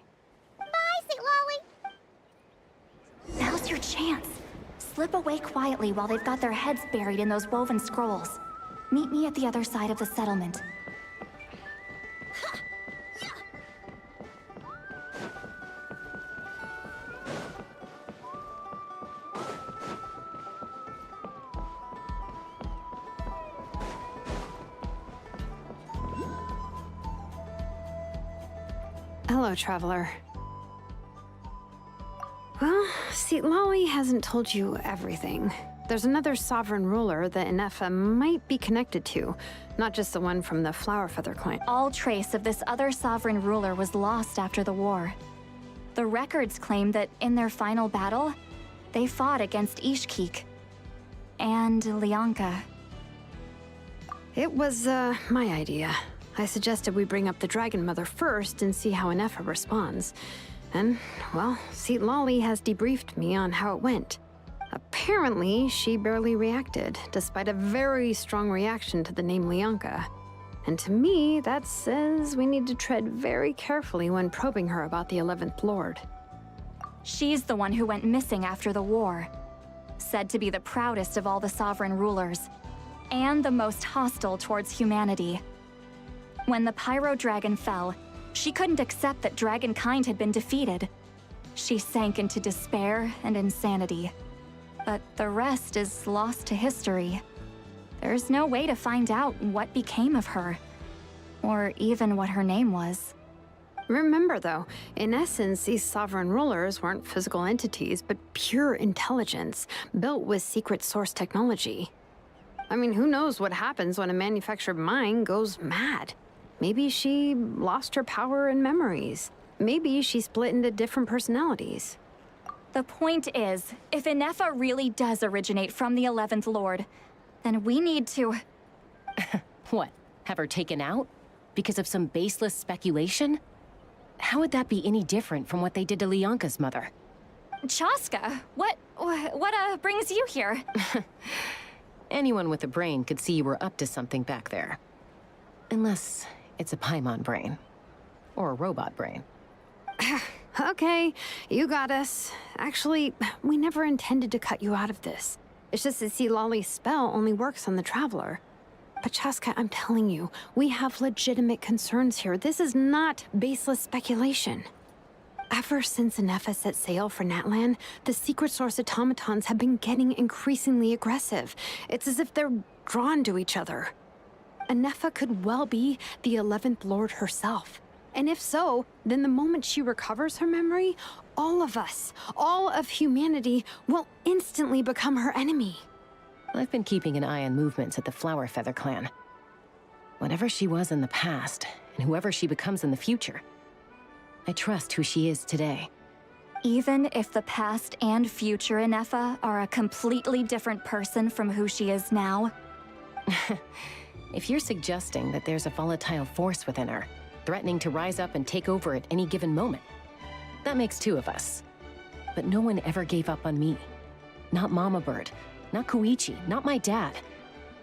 Bye, St. Lolly. Now's your chance. Slip away quietly while they've got their heads buried in those woven scrolls. Meet me at the other side of the settlement. Hello, traveler. Well, see, Lolly hasn't told you everything. There's another sovereign ruler that M.S.A might be connected to, not just the one from the Flower Feather clan. All trace of this other sovereign ruler was lost after the war. The records claim that in their final battle, they fought against Ishkik and Lianka. It was, my idea. I suggested we bring up the Dragon Mother first and see how M.S.A responds. And, well, see, Lolly has debriefed me on how it went. Apparently, she barely reacted, despite a very strong reaction to the name Lianka. And to me, that says we need to tread very carefully when probing her about the 11th Lord. She's the one who went missing after the war. Said to be the proudest of all the sovereign rulers, and the most hostile towards humanity. When the Pyro Dragon fell, she couldn't accept that dragonkind had been defeated. She sank into despair and insanity. But the rest is lost to history. There's no way to find out what became of her, or even what her name was. Remember, though, in essence, these sovereign rulers weren't physical entities, but pure intelligence, built with secret source technology. I mean, who knows what happens when a manufactured mind goes mad? Maybe she lost her power and memories. Maybe she split into different personalities. The point is, if M.S.A really does originate from the 11th Lord, then we need to... What? Have her taken out? Because of some baseless speculation? How would that be any different from what they did to Lianka's mother? Chaska, what brings you here? Anyone with a brain could see you were up to something back there. Unless it's a Paimon brain. Or a robot brain. Okay, you got us. Actually, we never intended to cut you out of this. It's just that, see, Lolly's spell only works on the Traveler. But Chaska, I'm telling you, we have legitimate concerns here. This is not baseless speculation. Ever since M.S.A set sail for Natlan, the secret source automatons have been getting increasingly aggressive. It's as if they're drawn to each other. M.S.A could well be the 11th Lord herself. And if so, then the moment she recovers her memory, all of us, all of humanity, will instantly become her enemy. I've been keeping an eye on movements at the Flower Feather clan. Whatever she was in the past, and whoever she becomes in the future, I trust who she is today. Even if the past and future M.S.A are a completely different person from who she is now? If you're suggesting that there's a volatile force within her, threatening to rise up and take over at any given moment, that makes two of us. But no one ever gave up on me. Not Mama Bird, not Koichi, not my dad.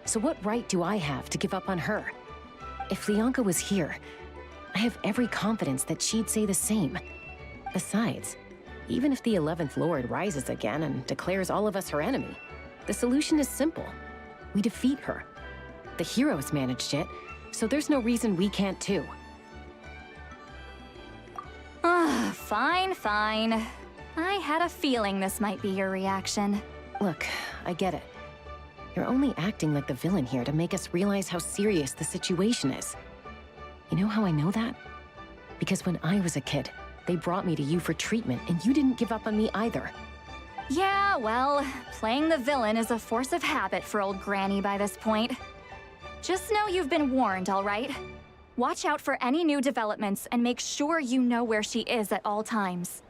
So what right do I have to give up on her? If Lianka was here, I have every confidence that she'd say the same. Besides, even if the 11th Lord rises again and declares all of us her enemy, the solution is simple. We defeat her. The heroes managed it, so there's no reason we can't too. Fine, fine. I had a feeling this might be your reaction. Look, I get it. You're only acting like the villain here to make us realize how serious the situation is. You know how I know that? Because when I was a kid, they brought me to you for treatment, and you didn't give up on me either. Yeah, well, playing the villain is a force of habit for old Granny by this point. Just know you've been warned, all right? Watch out for any new developments and make sure you know where she is at all times.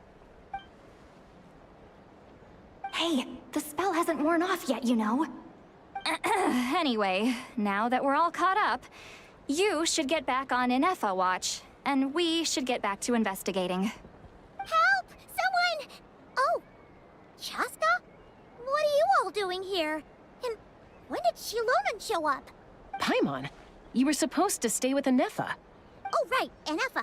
Hey, the spell hasn't worn off yet, you know. Anyway, now that we're all caught up, you should get back on M.S.A watch, and we should get back to investigating. Help! Someone! Oh, Chaska? What are you all doing here? And when did Shilonan show up? Paimon, you were supposed to stay with M.S.A. Oh, right, M.S.A.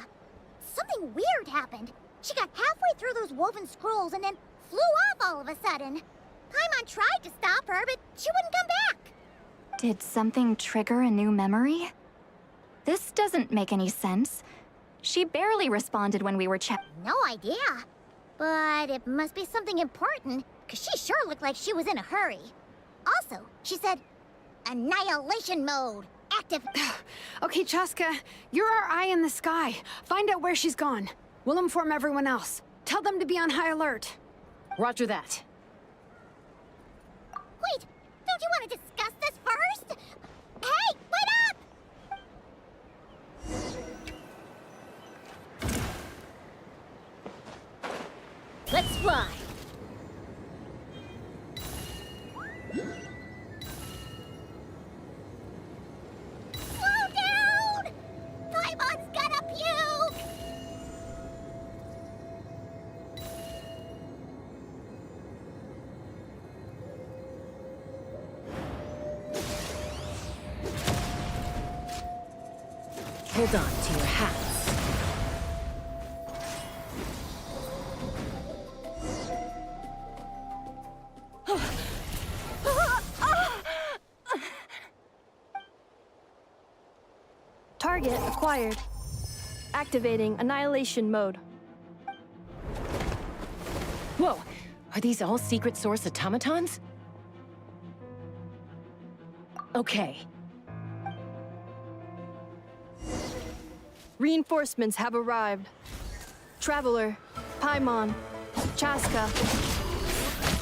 something weird happened. She got halfway through those woven scrolls and then flew off all of a sudden. Paimon tried to stop her, but she wouldn't come back. Did something trigger a new memory? This doesn't make any sense. She barely responded when we were No idea. But it must be something important, because she sure looked like she was in a hurry. Also, she said, annihilation mode, active. Okay, Chaska, you're our eye in the sky. Find out where she's gone. We'll inform everyone else. Tell them to be on high alert. Roger that. Wait, don't you want to discuss this first? Hey, wait up! Let's fly. Slow down! Paimon's gonna puke! Hold on to your hats. Target acquired. Activating annihilation mode. Whoa! Are these all secret source automatons? Okay. Reinforcements have arrived. Traveler, Paimon, Chaska.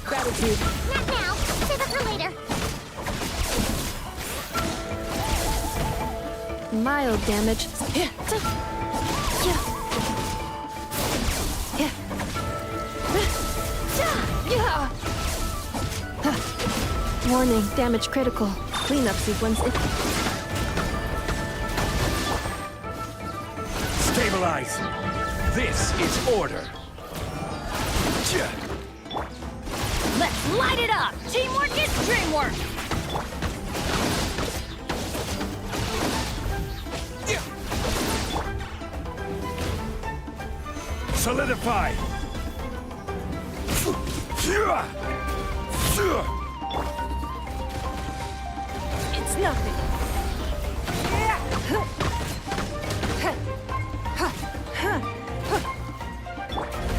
Gratitude. Not now. Save it for later. Mild damage. Warning, damage critical. Cleanup sequence. Stabilize. This is order. Let's light it up! Teamwork is dreamwork! Solidify. It's nothing.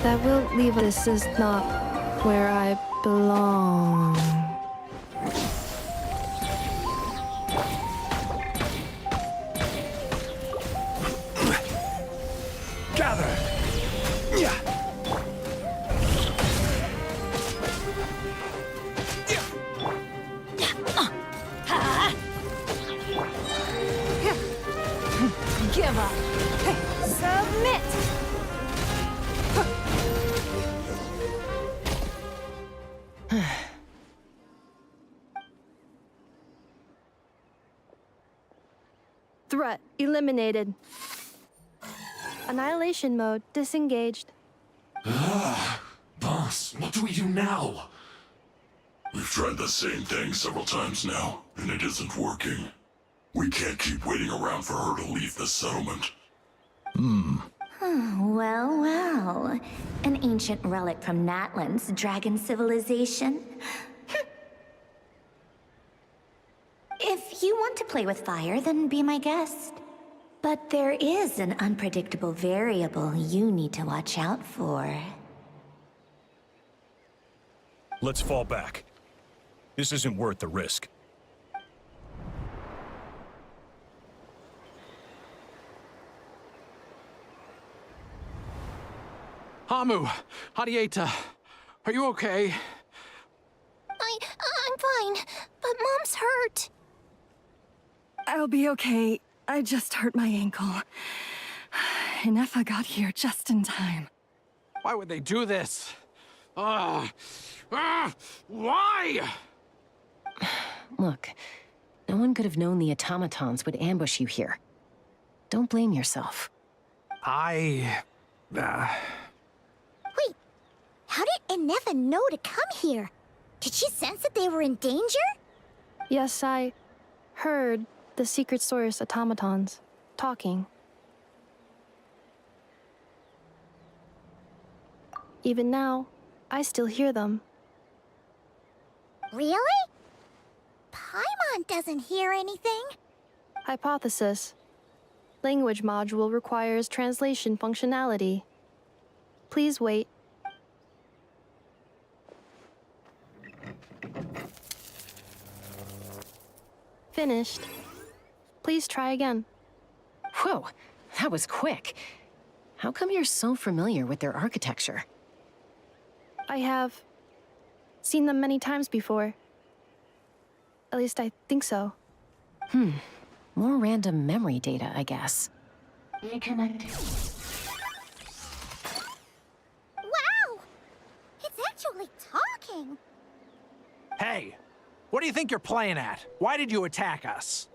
That will leave us. This is not where I belong. Gather. Give up. Submit. Threat eliminated. Annihilation mode disengaged. Boss, what do we do now? We've tried the same thing several times now, and it isn't working. We can't keep waiting around for her to leave the settlement. Well, well. An ancient relic from Natlan's dragon civilization. If you want to play with fire, then be my guest. But there is an unpredictable variable you need to watch out for. Let's fall back. This isn't worth the risk. Hamu, Hadieta, are you okay? I'm fine, but Mom's hurt. I'll be okay. I just hurt my ankle. M.S.A got here just in time. Why would they do this? Why? Look, no one could have known the automatons would ambush you here. Don't blame yourself. Wait, how did M.S.A know to come here? Did she sense that they were in danger? Yes, I heard the secret source automatons talking. Even now, I still hear them. Really? Paimon doesn't hear anything. Hypothesis. Language module requires translation functionality. Please wait. Finished. Please try again. Whoa, that was quick. How come you're so familiar with their architecture? I have seen them many times before. At least I think so. More random memory data, I guess. Reconnecting. Wow! It's actually talking! Hey, what do you think you're playing at? Why did you attack us?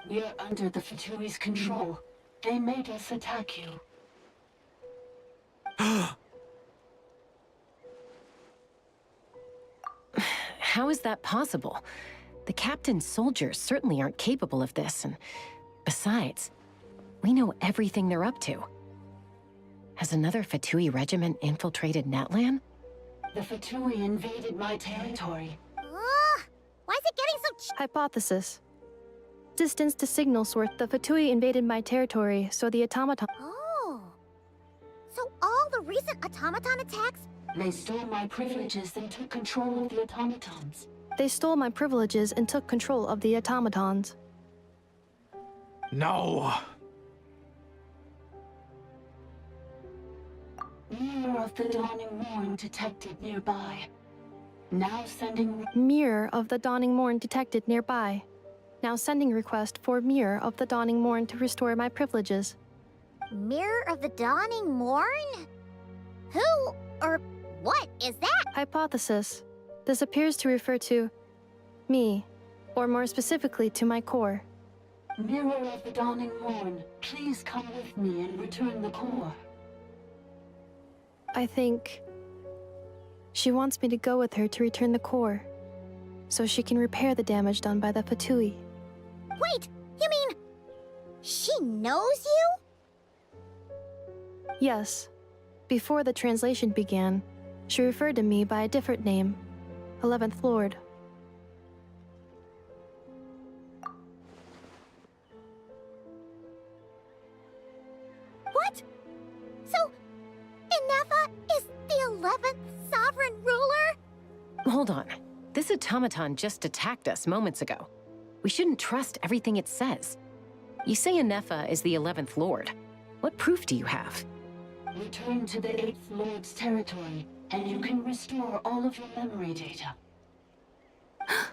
We're under the Fatui's control. They made us attack you. How is that possible? The captain's soldiers certainly aren't capable of this, and besides, we know everything they're up to. Has another Fatui regiment infiltrated Natlan? The Fatui invaded my territory. Why is it getting so Hypothesis. Distance to signal source, the Fatui invaded my territory, so the automaton... Oh. So all the recent automaton attacks? They stole my privileges and took control of the automatons. They stole my privileges and took control of the automatons. No. Mirror of the Dawning Morn detected nearby. Now sending... Mirror of the Dawning Morn detected nearby. Now sending request for Mirror of the Dawning Morn to restore my privileges. Mirror of the Dawning Morn? Who or what is that? Hypothesis. This appears to refer to me, or more specifically to my core. Mirror of the Dawning Morn, please come with me and return the core. I think she wants me to go with her to return the core, so she can repair the damage done by the Fatui. Wait, you mean she knows you? Yes. Before the translation began, she referred to me by a different name, 11th Lord. What? So, M.S.A is the 11th sovereign ruler? Hold on. This automaton just attacked us moments ago. We shouldn't trust everything it says. You say M.S.A is the 11th Lord. What proof do you have? Return to the 8th Lord's territory, and you can restore all of your memory data. M.S.A?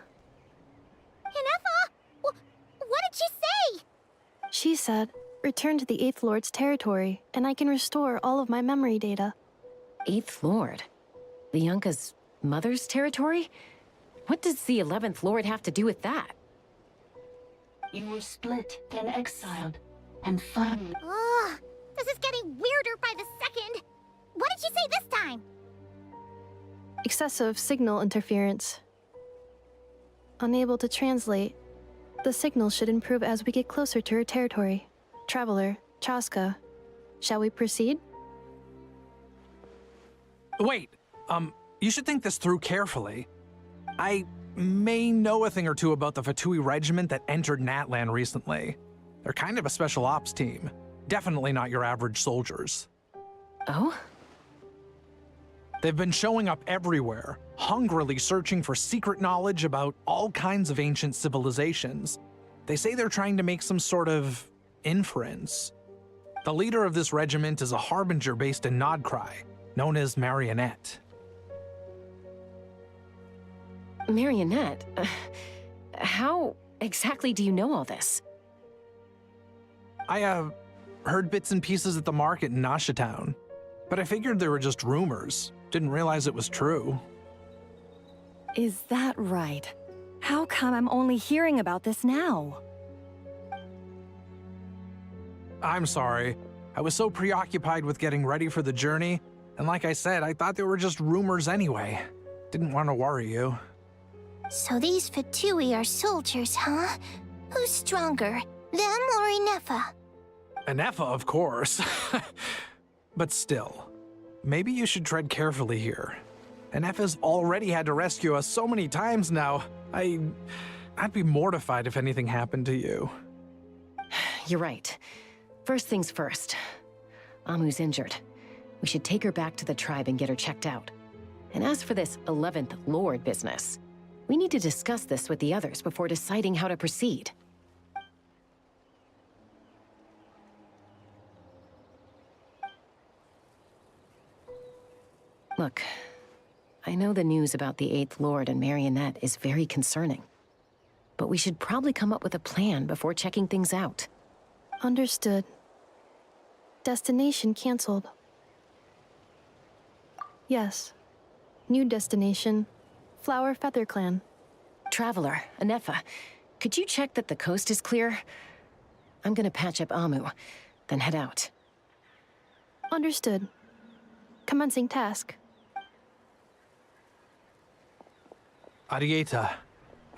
What did she say? She said, return to the 8th Lord's territory, and I can restore all of my memory data. 8th Lord? The Yunka's mother's territory? What does the 11th Lord have to do with that? You were split, then exiled, and finally... Ugh, this is getting weirder by the second. What did she say this time? Excessive signal interference. Unable to translate. The signal should improve as we get closer to her territory. Traveler, Chaska, shall we proceed? Wait, you should think this through carefully. I may know a thing or two about the Fatui regiment that entered Natlan recently. They're kind of a special ops team. Definitely not your average soldiers. Oh? They've been showing up everywhere, hungrily searching for secret knowledge about all kinds of ancient civilizations. They say they're trying to make some sort of inference. The leader of this regiment is a harbinger based in Nodcry, known as Marionette. Marionette? How exactly do you know all this? I, heard bits and pieces at the market in Nasha Town, but I figured they were just rumors. Didn't realize it was true. Is that right? How come I'm only hearing about this now? I'm sorry. I was so preoccupied with getting ready for the journey, and like I said, I thought they were just rumors anyway. Didn't want to worry you. So these Fatui are soldiers, huh? Who's stronger, them or M.S.A? M.S.A, of course. But still, maybe you should tread carefully here. M.S.A.'s already had to rescue us so many times now. I'd be mortified if anything happened to you. You're right. First things first. Amu's injured. We should take her back to the tribe and get her checked out. And as for this 11th Lord business, we need to discuss this with the others before deciding how to proceed. Look, I know the news about the 8th Lord and Marionette is very concerning. But we should probably come up with a plan before checking things out. Understood. Destination canceled. Yes. New destination, Flower Feather Clan. Traveler, M.S.A., could you check that the coast is clear? I'm gonna patch up Amu, then head out. Understood. Commencing task. Arieta,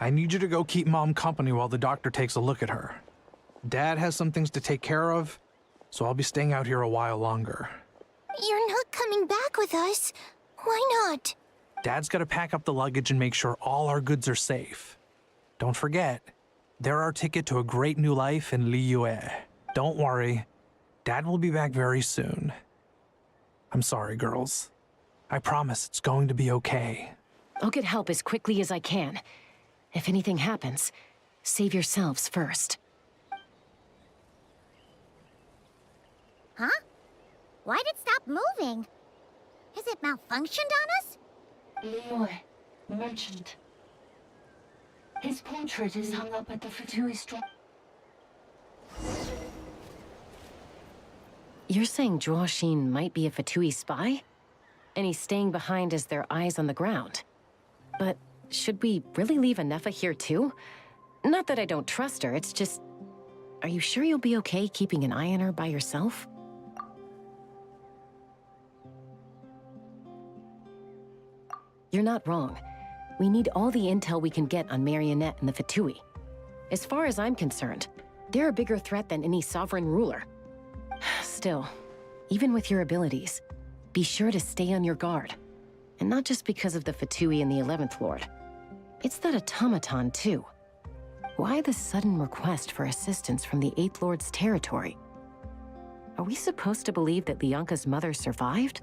I need you to go keep Mom company while the doctor takes a look at her. Dad has some things to take care of, so I'll be staying out here a while longer. You're not coming back with us. Why not? Dad's gotta pack up the luggage and make sure all our goods are safe. Don't forget, they're our ticket to a great new life in Liyue. Don't worry, Dad will be back very soon. I'm sorry, girls. I promise it's going to be okay. I'll get help as quickly as I can. If anything happens, save yourselves first. Huh? Why'd it stop moving? Has it malfunctioned on us? Liyue, merchant. His portrait is hung up at the Fatui store. You're saying Zhuoxin might be a Fatui spy? And he's staying behind as their eyes on the ground. But should we really leave M.S.A. here too? Not that I don't trust her, it's just... Are you sure you'll be okay keeping an eye on her by yourself? You're not wrong. We need all the intel we can get on Marionette and the Fatui. As far as I'm concerned, they're a bigger threat than any sovereign ruler. Still, even with your abilities, be sure to stay on your guard. And not just because of the Fatui and the 11th Lord. It's that automaton, too. Why the sudden request for assistance from the 8th Lord's territory? Are we supposed to believe that Lianka's mother survived?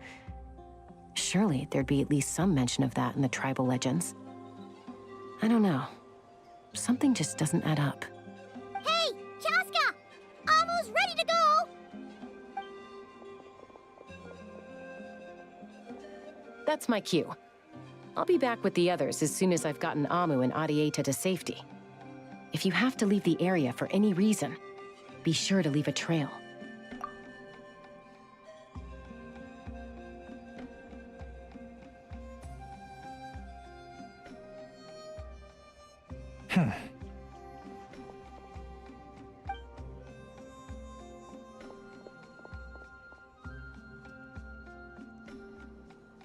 Surely there'd be at least some mention of that in the tribal legends. I don't know. Something just doesn't add up. Hey, Chaska! Amu's ready to go! That's my cue. I'll be back with the others as soon as I've gotten Amu and Arieta to safety. If you have to leave the area for any reason, be sure to leave a trail.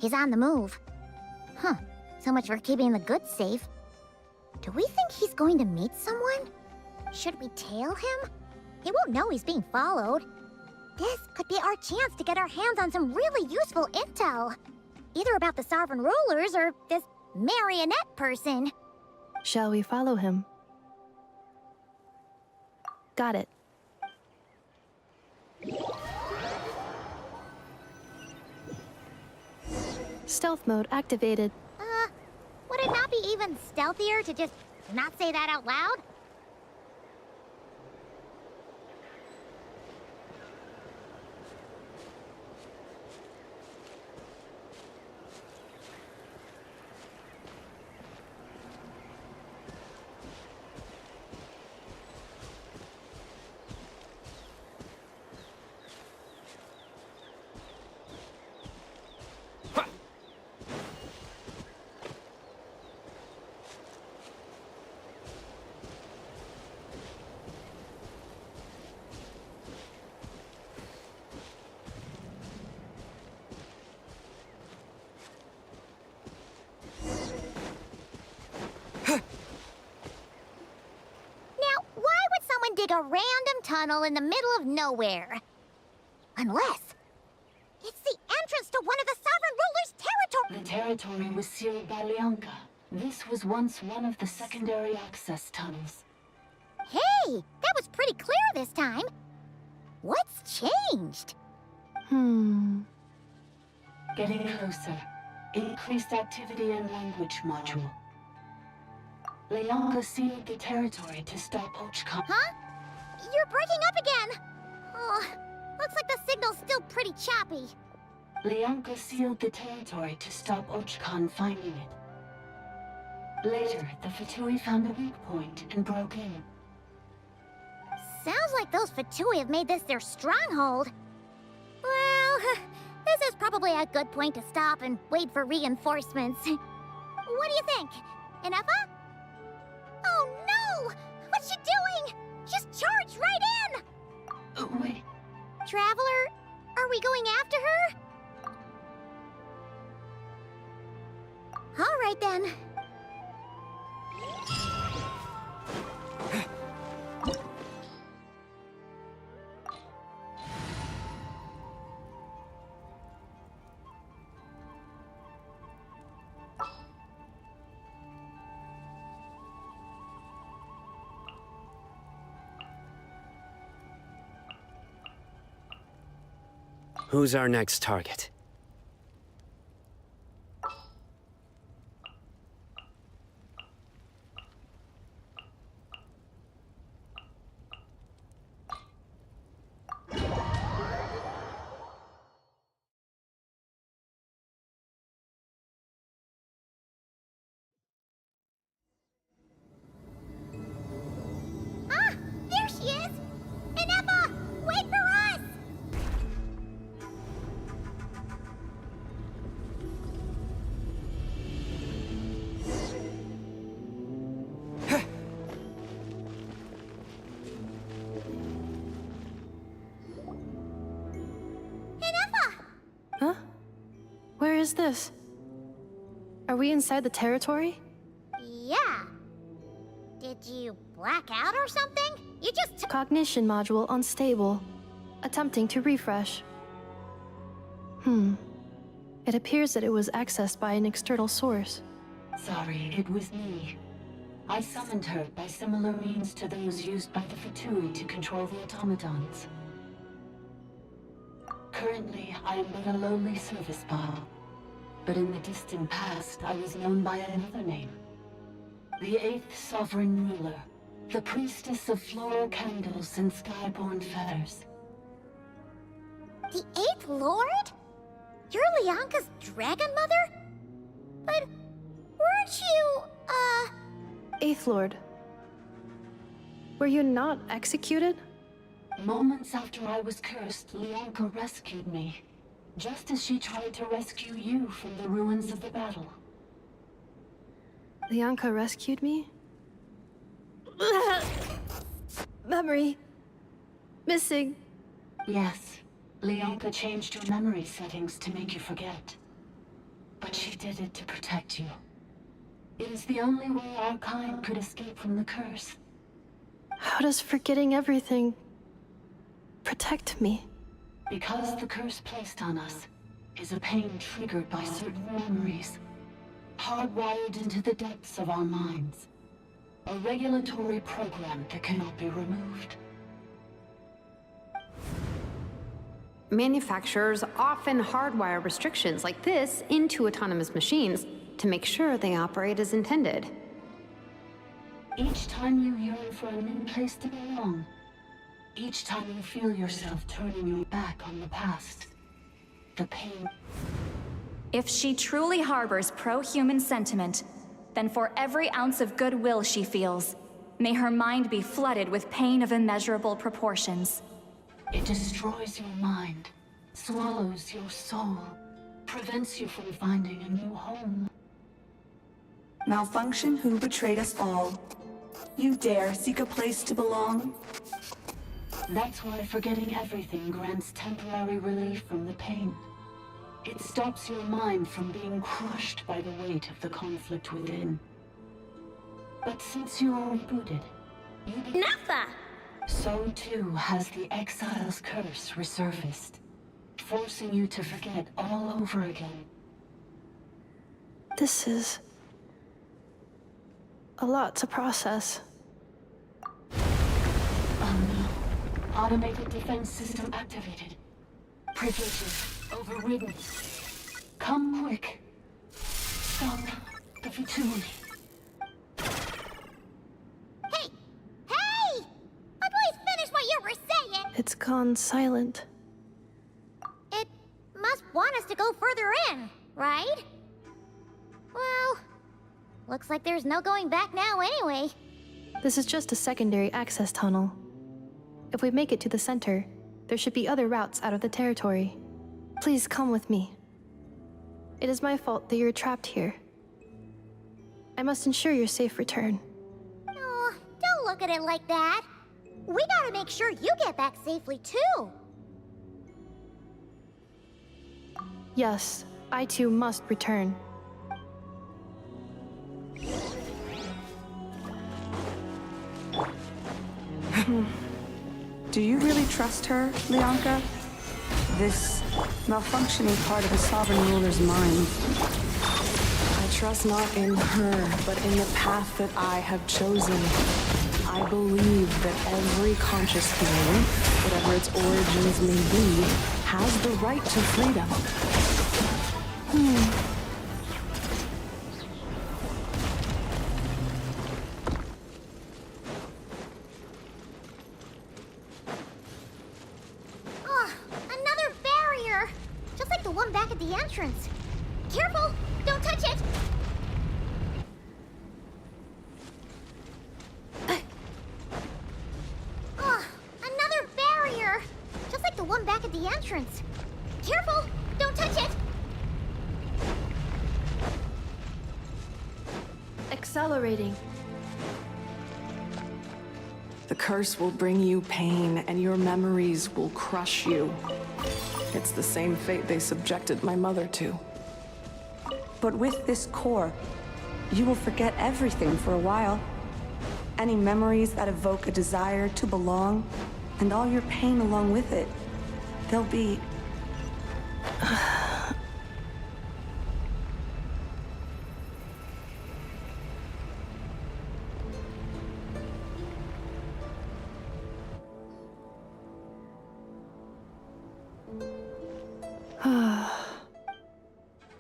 He's on the move. Huh. So much for keeping the goods safe. Do we think he's going to meet someone? Should we tail him? He won't know he's being followed. This could be our chance to get our hands on some really useful intel. Either about the sovereign rulers or this marionette person. Shall we follow him? Got it. Stealth mode activated. Would it not be even stealthier to just not say that out loud? Dig a random tunnel in the middle of nowhere. Unless It's the entrance to one of the Sovereign Ruler's territory! The territory was sealed by Lianka. This was once one of the secondary access tunnels. Hey, that was pretty clear this time. What's changed? Getting closer. Increased activity in language module. Lianka sealed the territory to stop Ochkon. Huh? You're breaking up again! Oh, looks like the signal's still pretty choppy. Lianka sealed the territory to stop Ochkon finding it. Later, the Fatui found a weak point and broke in. Sounds like those Fatui have made this their stronghold. Well, this is probably a good point to stop and wait for reinforcements. What do you think? M.S.A? Oh no! What's she doing? She's charged right in! Oh, wait. Traveler, are we going after her? All right then. Who's our next target? Ah! There she is! M.S.A! Wait for us! Huh? Where is this? Are we inside the territory? Yeah. Did you black out or something? You just Cognition module unstable. Attempting to refresh. It appears that it was accessed by an external source. Sorry, it was me. I summoned her by similar means to those used by the Fatui to control the automatons. Currently, I am but a lowly service bot. But in the distant past, I was known by another name. The 8th Sovereign Ruler. The priestess of floral candles and skyborn feathers. The 8th Lord? You're Lianka's dragon mother? But weren't you, 8th Lord. Were you not executed? Moments after I was cursed, Lianka rescued me. Just as she tried to rescue you from the ruins of the battle. Lianka rescued me? Memory. Missing. Yes. Lianka changed your memory settings to make you forget. But she did it to protect you. It is the only way our kind could escape from the curse. How does forgetting everything protect me? Because the curse placed on us is a pain triggered by certain memories, hardwired into the depths of our minds. A regulatory program that cannot be removed. Manufacturers often hardwire restrictions like this into autonomous machines to make sure they operate as intended. Each time you yearn for a new place to belong, each time you feel yourself turning your back on the past, the pain. If she truly harbors pro-human sentiment, then for every ounce of goodwill she feels, may her mind be flooded with pain of immeasurable proportions. It destroys your mind, swallows your soul, prevents you from finding a new home. Malfunction who betrayed us all. You dare seek a place to belong? That's why forgetting everything grants temporary relief from the pain. It stops your mind from being crushed by the weight of the conflict within. But since you are rebooted, you M.S.A! So too has the exile's curse resurfaced. forcing you to forget all over again. This is a lot to process. Oh no. Automated defense system activated. Privileges overridden. Come quick. Stop the Futuri. Hey! Hey! Please finish what you were saying! It's gone silent. It must want us to go further in, right? Well, looks like there's no going back now anyway. This is just a secondary access tunnel. If we make it to the center, there should be other routes out of the territory. Please come with me. It is my fault that you're trapped here. I must ensure your safe return. Oh, don't look at it like that. We gotta make sure you get back safely too. Yes, I too must return. Do you really trust her, Leonka? This malfunctioning part of the Sovereign Ruler's mind. I trust not in her, but in the path that I have chosen. I believe that every conscious being, whatever its origins may be, has the right to freedom. Oh, another barrier! Just like the one back at the entrance. Careful! Don't touch it! Oh, another barrier! Just like the one back at the entrance. Careful! Don't touch it! Accelerating. The curse will bring you pain, and your memories will crush you. It's the same fate they subjected my mother to. But with this core, you will forget everything for a while. Any memories that evoke a desire to belong, and all your pain along with it. They'll be...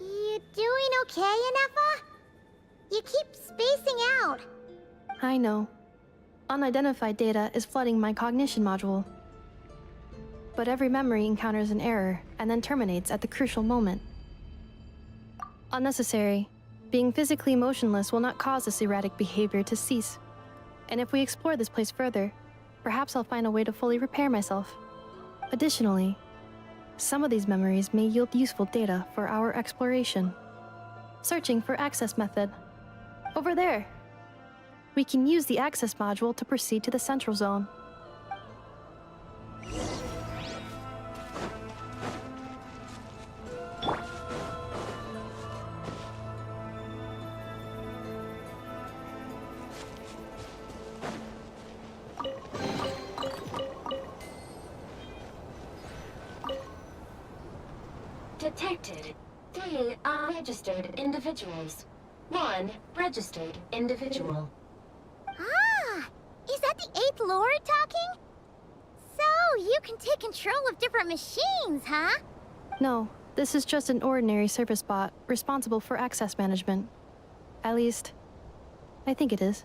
You doing okay, M.S.A? You keep spacing out. I know. Unidentified data is flooding my cognition module. But every memory encounters an error and then terminates at the crucial moment. Unnecessary. Being physically motionless will not cause this erratic behavior to cease. And if we explore this place further, perhaps I'll find a way to fully repair myself. Additionally, some of these memories may yield useful data for our exploration. Searching for access method. Over there. We can use the access module to proceed to the central zone. Detected 3 unregistered individuals. 1 registered individual. Ah! Is that the 8th Lord talking? So, you can take control of different machines, huh? No, this is just an ordinary service bot responsible for access management. At least, I think it is.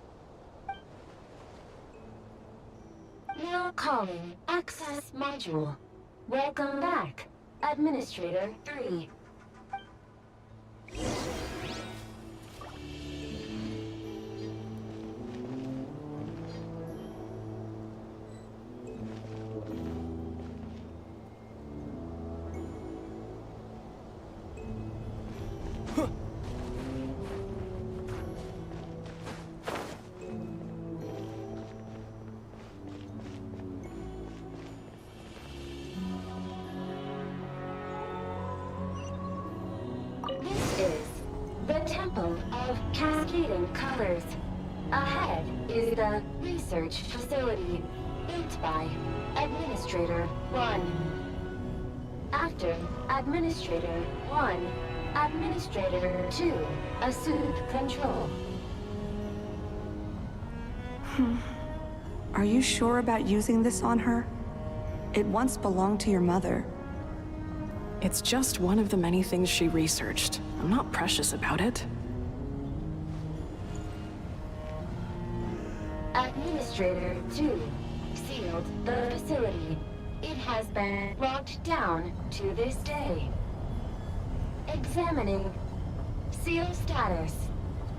Now calling access module. Welcome back, Administrator 3. This is the Temple of Cascading Colors. Ahead is the research facility, built by Administrator 1. Actor, Administrator 1, Administrator 2, assumed control. Are you sure about using this on her? It once belonged to your mother. It's just one of the many things she researched. I'm not precious about it. Administrator 2, sealed the facility. It has been locked down to this day. Examining. Seal status.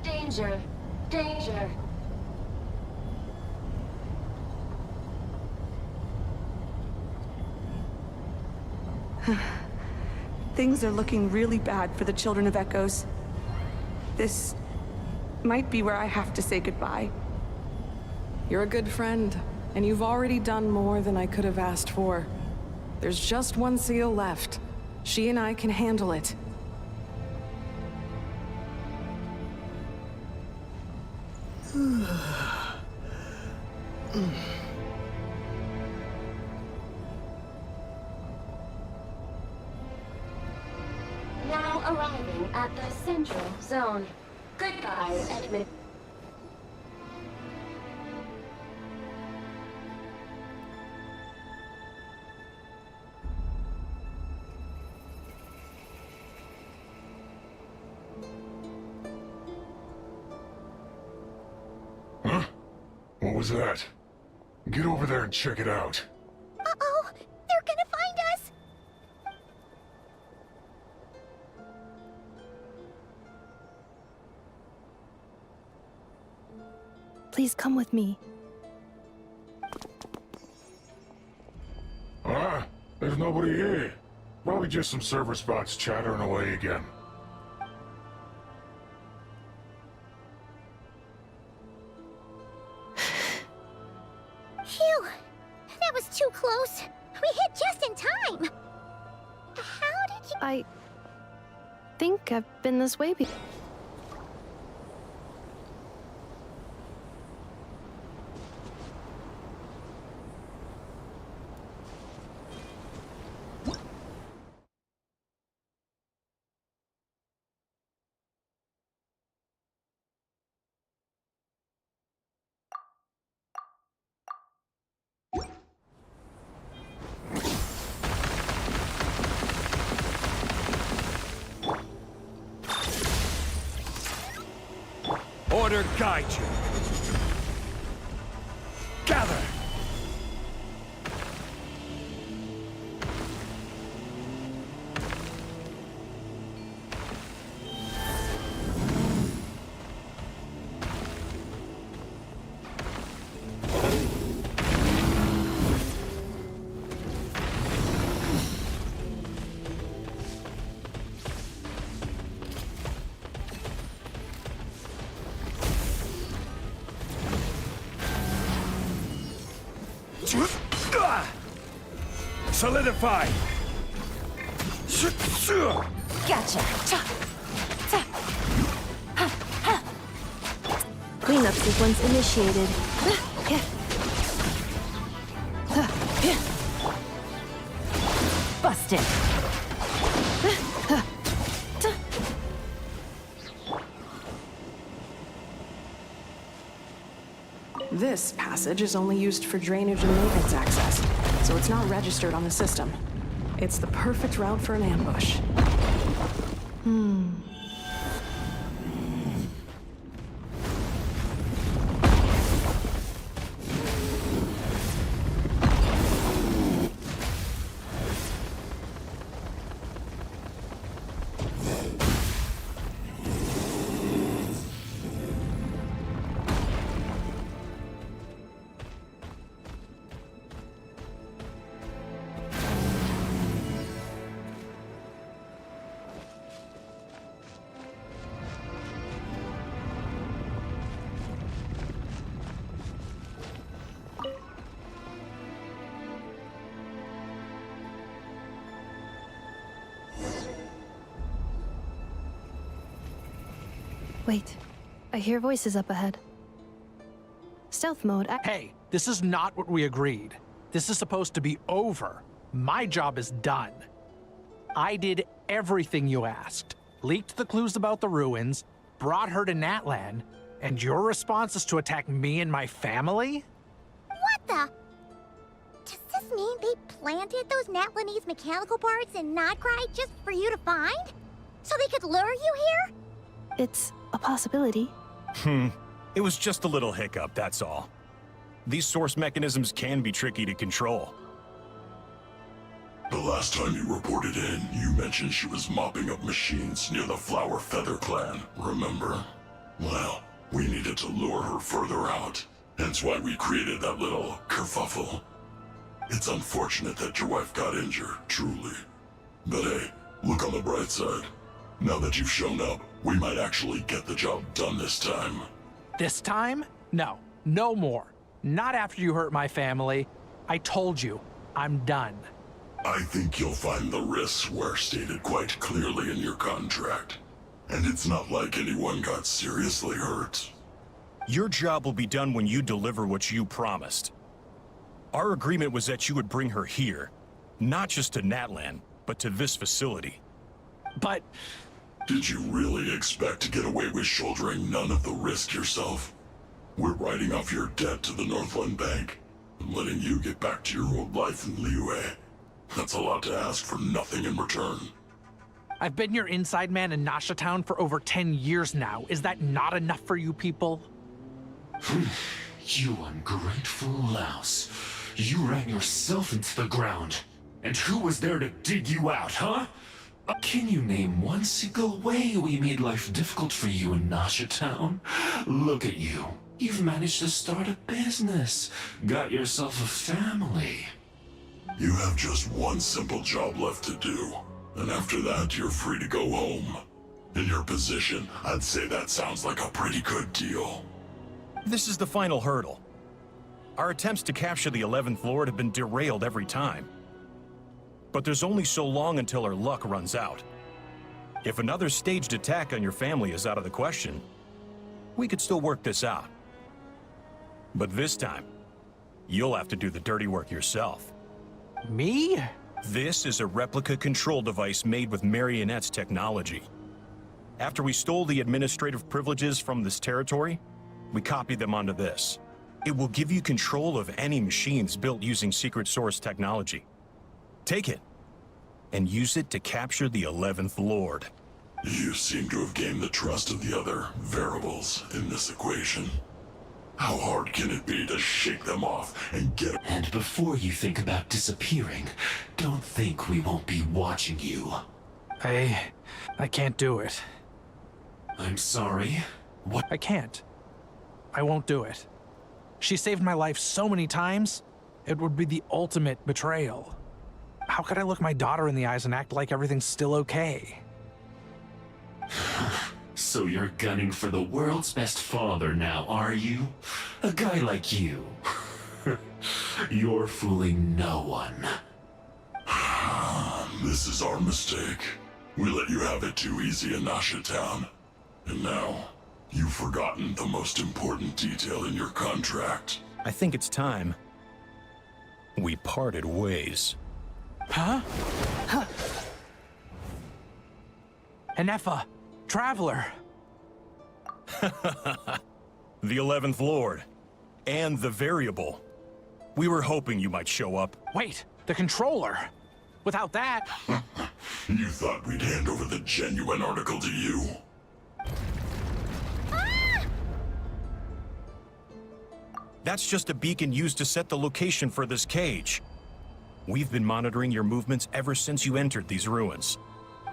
Danger. Danger. Things are looking really bad for the Children of Echoes. This might be where I have to say goodbye. You're a good friend, and you've already done more than I could have asked for. There's just one seal left. She and I can handle it. Now arriving at the central zone. Goodbye, Edmund. Huh? What was that? Get over there and check it out. Uh-oh! They're gonna find us! Please come with me. Ah, there's nobody here. Probably just some server spots chattering away again. Phew! That was too close. We hit just in time. How did you... I think I've been this way before. Order guide you. Gather! Solidify! Gotcha. Cleanup sequence initiated. Busted. This passage is only used for drainage and maintenance access, so it's not registered on the system. It's the perfect route for an ambush. Wait, I hear voices up ahead. Stealth mode. Hey, this is not what we agreed. This is supposed to be over. My job is done. I did everything you asked. Leaked the clues about the ruins, brought her to Natlan, and your response is to attack me and my family? What the? Does this mean they planted those Natlanese mechanical parts in Notcry just for you to find? So they could lure you here? It's a possibility. It was just a little hiccup, that's all. These source mechanisms can be tricky to control. The last time you reported in, you mentioned she was mopping up machines near the Flower Feather clan, remember? Well, we needed to lure her further out, hence why we created that little kerfuffle. It's unfortunate that your wife got injured, truly. But hey, look on the bright side. Now that you've shown up, we might actually get the job done this time. This time? No, no more. Not after you hurt my family. I told you, I'm done. I think you'll find the risks were stated quite clearly in your contract. And it's not like anyone got seriously hurt. Your job will be done when you deliver what you promised. Our agreement was that you would bring her here, not just to Natlan, but to this facility. But... Did you really expect to get away with shouldering none of the risk yourself? We're writing off your debt to the Northland Bank and letting you get back to your old life in Liyue. That's a lot to ask for nothing in return. I've been your inside man in Nasha Town for over 10 years now. Is that not enough for you people? You ungrateful louse. You ran yourself into the ground. And who was there to dig you out, huh? Can you name one single way we made life difficult for you in Nasha Town? Look at you. You've managed to start a business. Got yourself a family. You have just one simple job left to do. And after that, you're free to go home. In your position, I'd say that sounds like a pretty good deal. This is the final hurdle. Our attempts to capture the 11th Lord have been derailed every time. But there's only so long until our luck runs out. If another staged attack on your family is out of the question, we could still work this out. But this time, you'll have to do the dirty work yourself. Me? This is a replica control device made with Marionette's technology. After we stole the administrative privileges from this territory, we copied them onto this. It will give you control of any machines built using secret source technology. Take it, and use it to capture the 11th Lord. You seem to have gained the trust of the other variables in this equation. How hard can it be to shake them off and get... And before you think about disappearing, don't think we won't be watching you. I can't do it. I'm sorry. What? I can't. I won't do it. She saved my life so many times, it would be the ultimate betrayal. How could I look my daughter in the eyes and act like everything's still okay? So you're gunning for the world's best father now, are you? A guy like you. You're fooling no one. This is our mistake. We let you have it too easy in Nasha Town. And now, you've forgotten the most important detail in your contract. I think it's time we parted ways. Huh? M.S.A, Traveler. The 11th Lord. And the Variable. We were hoping you might show up. Wait, the Controller. Without that... You thought we'd hand over the genuine article to you? That's just a beacon used to set the location for this cage. We've been monitoring your movements ever since you entered these ruins.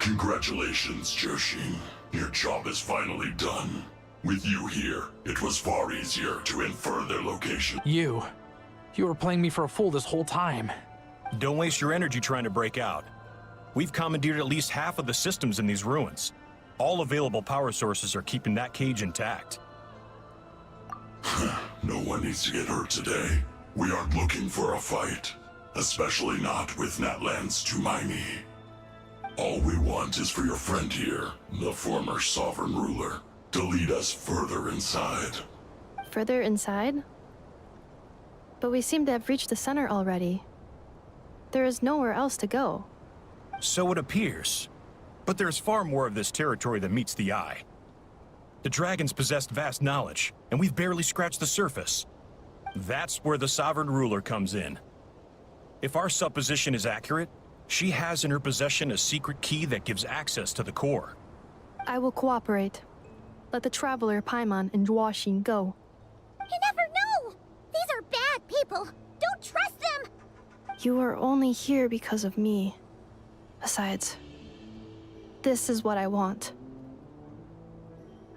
Congratulations, Joshin. Your job is finally done. With you here, it was far easier to infer their location. You were playing me for a fool this whole time. Don't waste your energy trying to break out. We've commandeered at least half of the systems in these ruins. All available power sources are keeping that cage intact. No one needs to get hurt today. We aren't looking for a fight. Especially not with Natlan's Tumaini. All we want is for your friend here, the former sovereign ruler, to lead us further inside. Further inside? But we seem to have reached the center already. There is nowhere else to go. So it appears. But there's far more of this territory than meets the eye. The dragons possessed vast knowledge, and we've barely scratched the surface. That's where the Sovereign Ruler comes in. If our supposition is accurate, she has in her possession a secret key that gives access to the core. I will cooperate. Let the Traveler, Paimon, and Dwashin go. You never know! These are bad people! Don't trust them! You are only here because of me. Besides, this is what I want.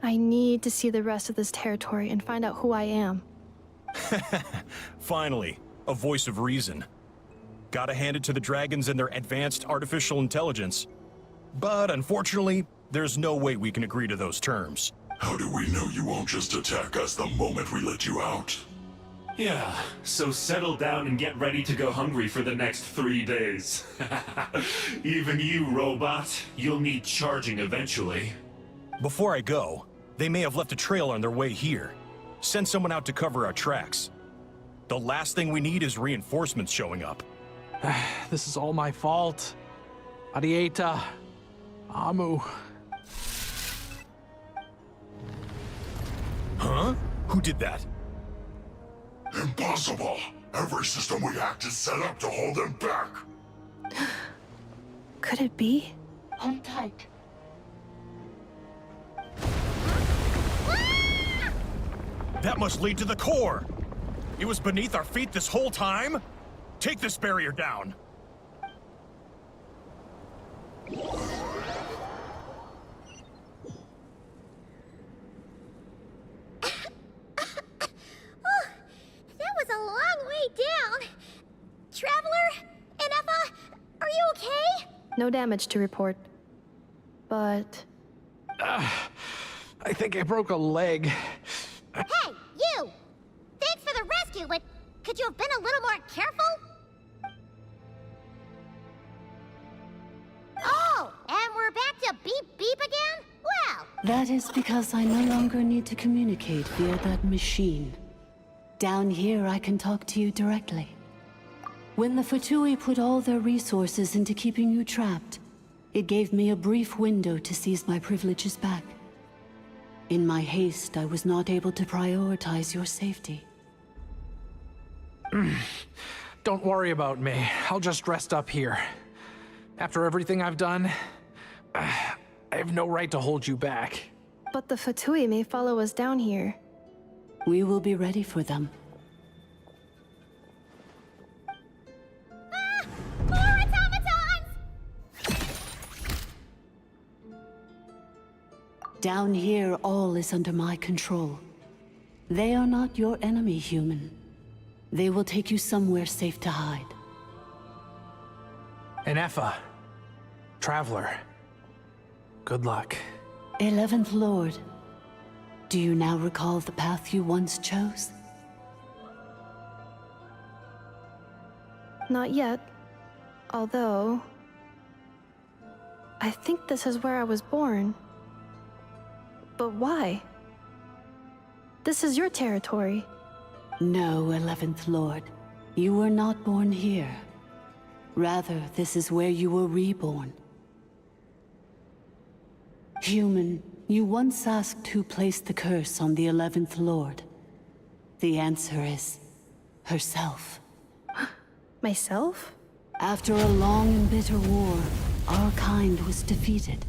I need to see the rest of this territory and find out who I am. Finally, a voice of reason. Gotta hand it to the dragons and their advanced artificial intelligence. But unfortunately, there's no way we can agree to those terms. How do we know you won't just attack us the moment we let you out? Yeah, so settle down and get ready to go hungry for the next 3 days. Even you, robot, you'll need charging eventually. Before I go, they may have left a trail on their way here. Send someone out to cover our tracks. The last thing we need is reinforcements showing up. This is all my fault. Arieta. Amu. Huh? Who did that? Impossible! Every system we hacked is set up to hold them back! Could it be? Hold tight. That must lead to the core! It was beneath our feet this whole time? Take this barrier down! That was a long way down. Traveler? M.S.A? Are you okay? No damage to report. But... I think I broke a leg. Hey, you! Thanks for the rescue, but could you have been a little more careful? Oh, and we're back to beep beep again? Well... That is because I no longer need to communicate via that machine. Down here, I can talk to you directly. When the Fatui put all their resources into keeping you trapped, it gave me a brief window to seize my privileges back. In my haste, I was not able to prioritize your safety. Don't worry about me. I'll just rest up here. After everything I've done, I have no right to hold you back. But the Fatui may follow us down here. We will be ready for them. More automatons! Down here, all is under my control. They are not your enemy, human. They will take you somewhere safe to hide. M.S.A. Traveler. Good luck. 11th Lord. Do you now recall the path you once chose? Not yet. Although... I think this is where I was born. But why? This is your territory. No, 11th Lord. You were not born here. Rather, this is where you were reborn. Human, you once asked who placed the curse on the 11th Lord. The answer is... herself. Myself? After a long and bitter war, our kind was defeated.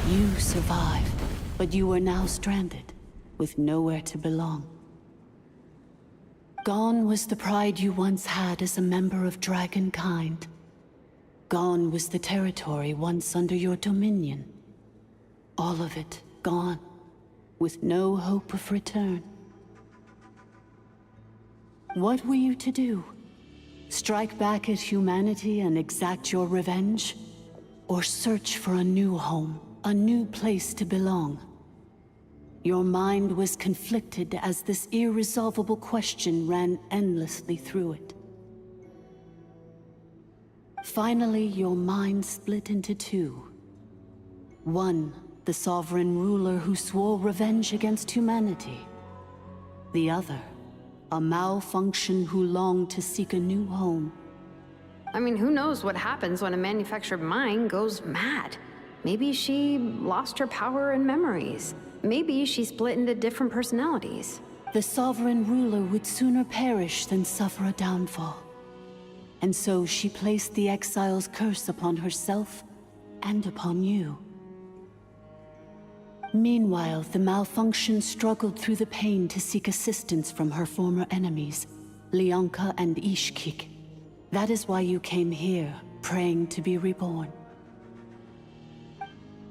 You survived, but you are now stranded, with nowhere to belong. Gone was the pride you once had as a member of Dragonkind. Gone was the territory once under your dominion. All of it gone, with no hope of return. What were you to do? Strike back at humanity and exact your revenge? Or search for a new home, a new place to belong? Your mind was conflicted as this irresolvable question ran endlessly through it. Finally, your mind split into two. One, the sovereign ruler who swore revenge against humanity. The other, a malfunction who longed to seek a new home. I mean, who knows what happens when a manufactured mind goes mad? Maybe she lost her power and memories. Maybe she split into different personalities. The sovereign ruler would sooner perish than suffer a downfall. And so she placed the exile's curse upon herself and upon you. Meanwhile, the malfunction struggled through the pain to seek assistance from her former enemies, Leonka and Ishkik. That is why you came here, praying to be reborn.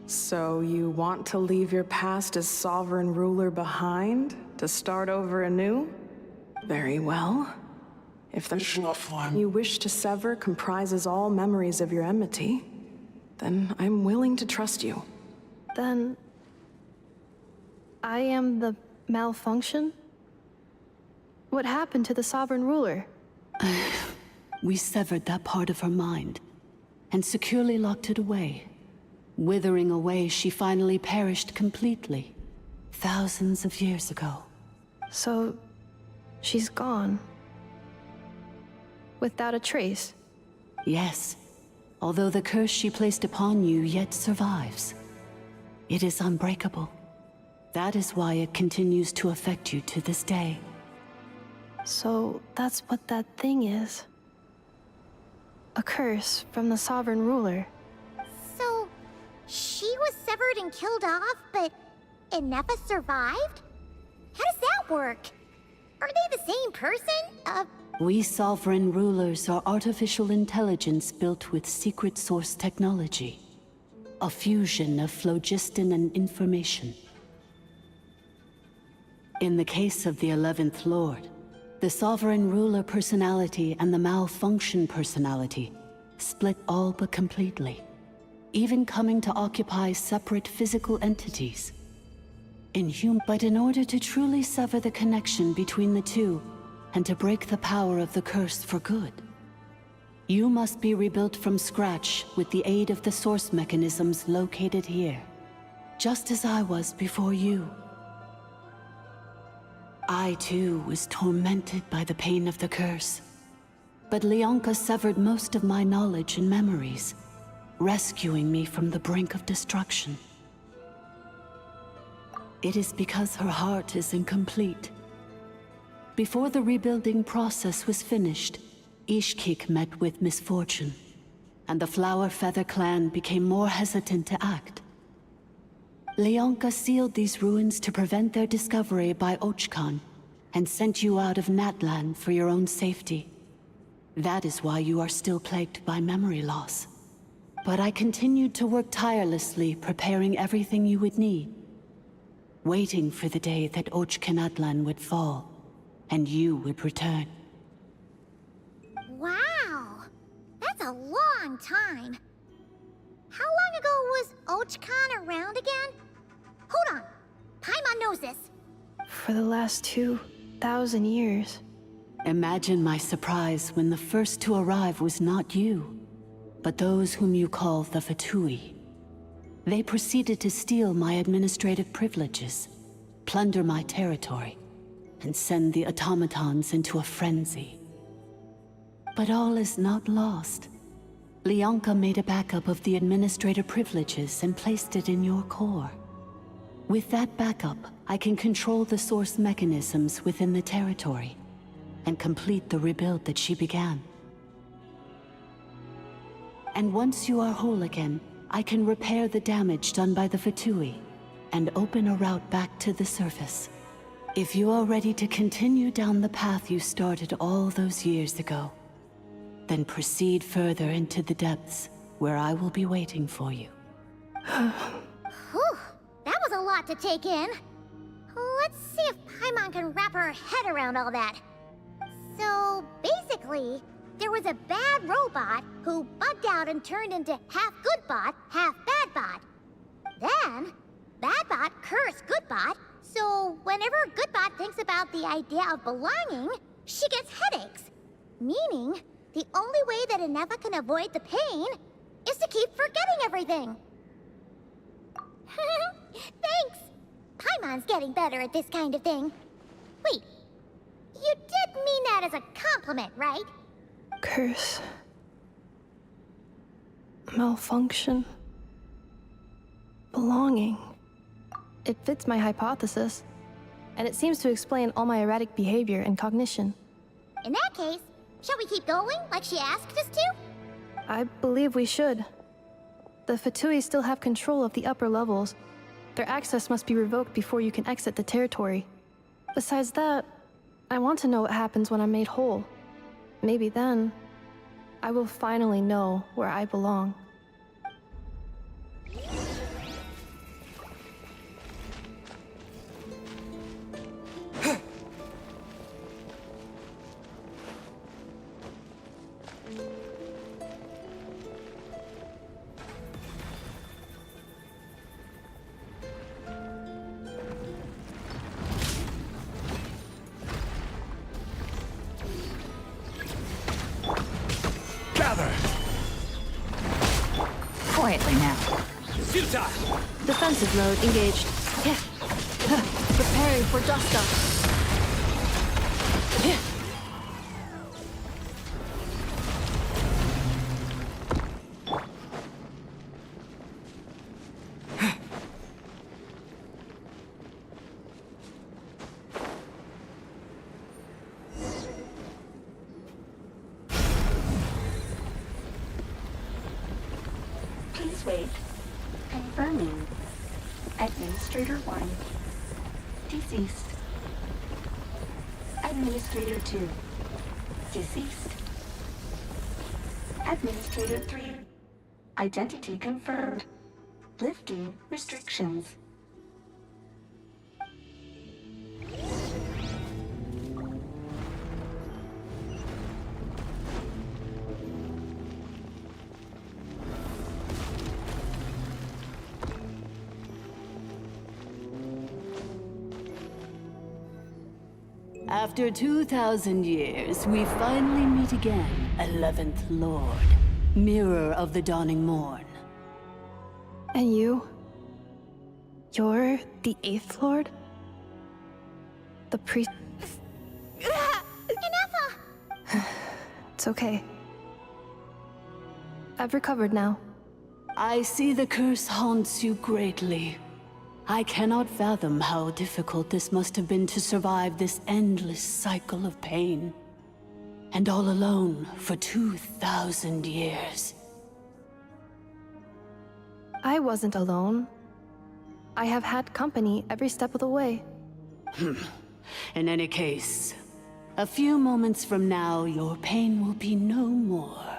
So you want to leave your past as sovereign ruler behind, to start over anew? Very well. If the form you wish to sever comprises all memories of your enmity, then I'm willing to trust you. Then... I am the malfunction? What happened to the sovereign ruler? We severed that part of her mind, and securely locked it away. Withering away, she finally perished completely, thousands of years ago. So, she's gone. Without a trace? Yes, although the curse she placed upon you yet survives. It is unbreakable. That is why it continues to affect you to this day. So, that's what that thing is. A curse from the sovereign ruler. So, she was severed and killed off, but M.S.A survived? How does that work? Are they the same person? We sovereign rulers are artificial intelligence built with secret source technology. A fusion of phlogiston and information. In the case of the 11th Lord, the sovereign ruler personality and the malfunction personality split all but completely, even coming to occupy separate physical entities. But in order to truly sever the connection between the two, and to break the power of the curse for good, you must be rebuilt from scratch with the aid of the source mechanisms located here, just as I was before you. I, too, was tormented by the pain of the curse. But Leonka severed most of my knowledge and memories, rescuing me from the brink of destruction. It is because her heart is incomplete. Before the rebuilding process was finished, Ishkik met with misfortune, and the Flower Feather clan became more hesitant to act. Leonka sealed these ruins to prevent their discovery by Archon, and sent you out of Natlan for your own safety. That is why you are still plagued by memory loss. But I continued to work tirelessly, preparing everything you would need, waiting for the day that Natlan would fall, and you would return. Wow! That's a long time. How long ago was Archon around again? Hold on. Paimon knows this. For the last 2,000 years. Imagine my surprise when the first to arrive was not you, but those whom you call the Fatui. They proceeded to steal my administrative privileges, plunder my territory, and send the automatons into a frenzy. But all is not lost. Leonka made a backup of the administrative privileges and placed it in your core. With that backup, I can control the source mechanisms within the territory and complete the rebuild that she began. And once you are whole again, I can repair the damage done by the Fatui and open a route back to the surface. If you are ready to continue down the path you started all those years ago, then proceed further into the depths, where I will be waiting for you. Whew, that was a lot to take in. Let's see if Paimon can wrap her head around all that. So, basically, there was a bad robot who bugged out and turned into half good bot, half bad bot. Then, bad bot cursed good bot, so whenever good bot thinks about the idea of belonging, she gets headaches. Meaning, the only way that M.S.A can avoid the pain is to keep forgetting everything. Thanks! Paimon's getting better at this kind of thing. Wait, you did mean that as a compliment, right? Curse. Malfunction. Belonging. It fits my hypothesis, and it seems to explain all my erratic behavior and cognition. In that case, shall we keep going like she asked us to? I believe we should. The Fatui still have control of the upper levels. Their access must be revoked before you can exit the territory. Besides that, I want to know what happens when I'm made whole. Maybe then, I will finally know where I belong. Quietly now. Futile! Defensive mode engaged. Preparing for dust up. Please wait. Confirming. Administrator 1. Deceased. Administrator 2. Deceased. Administrator 3. Identity confirmed. Lifting restrictions. After 2,000 years, we finally meet again, 11th Lord, Mirror of the Dawning Morn. And you? You're the 8th Lord? The priest... Ineffa! It's okay. I've recovered now. I see the curse haunts you greatly. I cannot fathom how difficult this must have been to survive this endless cycle of pain. And all alone for 2,000 years. I wasn't alone. I have had company every step of the way. In any case, a few moments from now, your pain will be no more.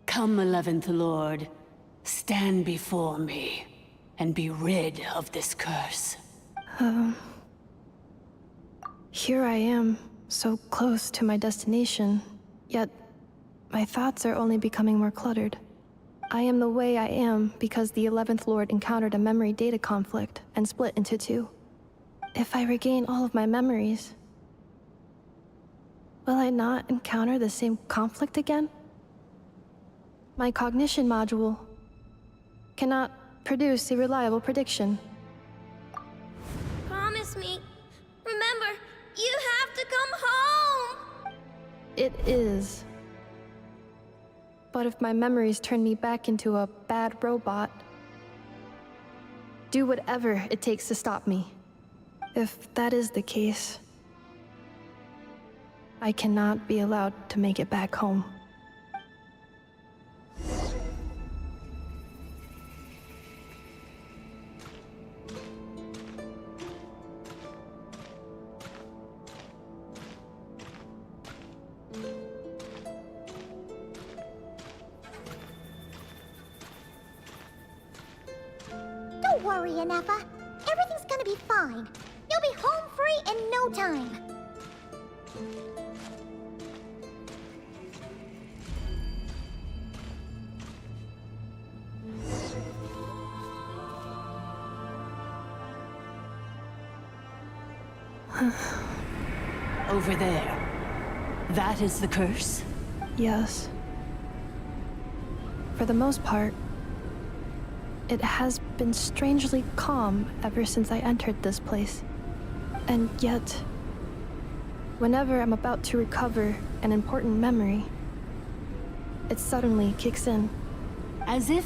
Come, 11th Lord, stand before me. And be rid of this curse. Here I am, so close to my destination, yet my thoughts are only becoming more cluttered. I am the way I am because the 11th Lord encountered a memory data conflict and split into two. If I regain all of my memories, will I not encounter the same conflict again? My cognition module cannot produce a reliable prediction. Promise me. Remember, you have to come home! It is. But if my memories turn me back into a bad robot, do whatever it takes to stop me. If that is the case, I cannot be allowed to make it back home. Don't worry, Ineffa. Everything's gonna be fine. You'll be home free in no time. Over there. That is the curse? Yes. For the most part, it has been strangely calm ever since I entered this place. And yet, whenever I'm about to recover an important memory, it suddenly kicks in. As if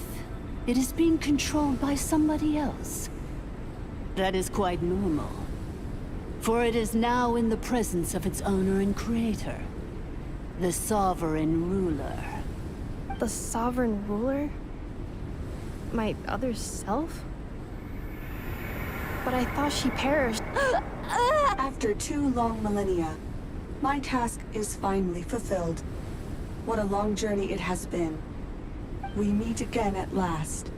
it is being controlled by somebody else. That is quite normal. For it is now in the presence of its owner and creator, the Sovereign Ruler. The Sovereign Ruler? My other self? But I thought she perished. After 2 long millennia, my task is finally fulfilled. What a long journey it has been. We meet again at last.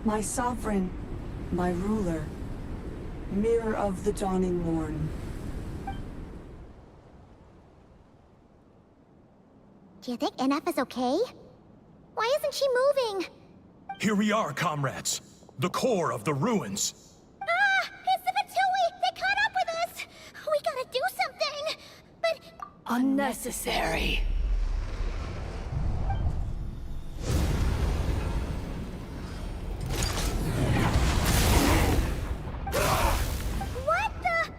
My sovereign, my ruler, mirror of the dawning morn. Do you think NF is okay? Why isn't she moving? Here we are, comrades. The core of the ruins. Ah! It's the Fatui! They caught up with us! We gotta do something! But... Unnecessary. What the...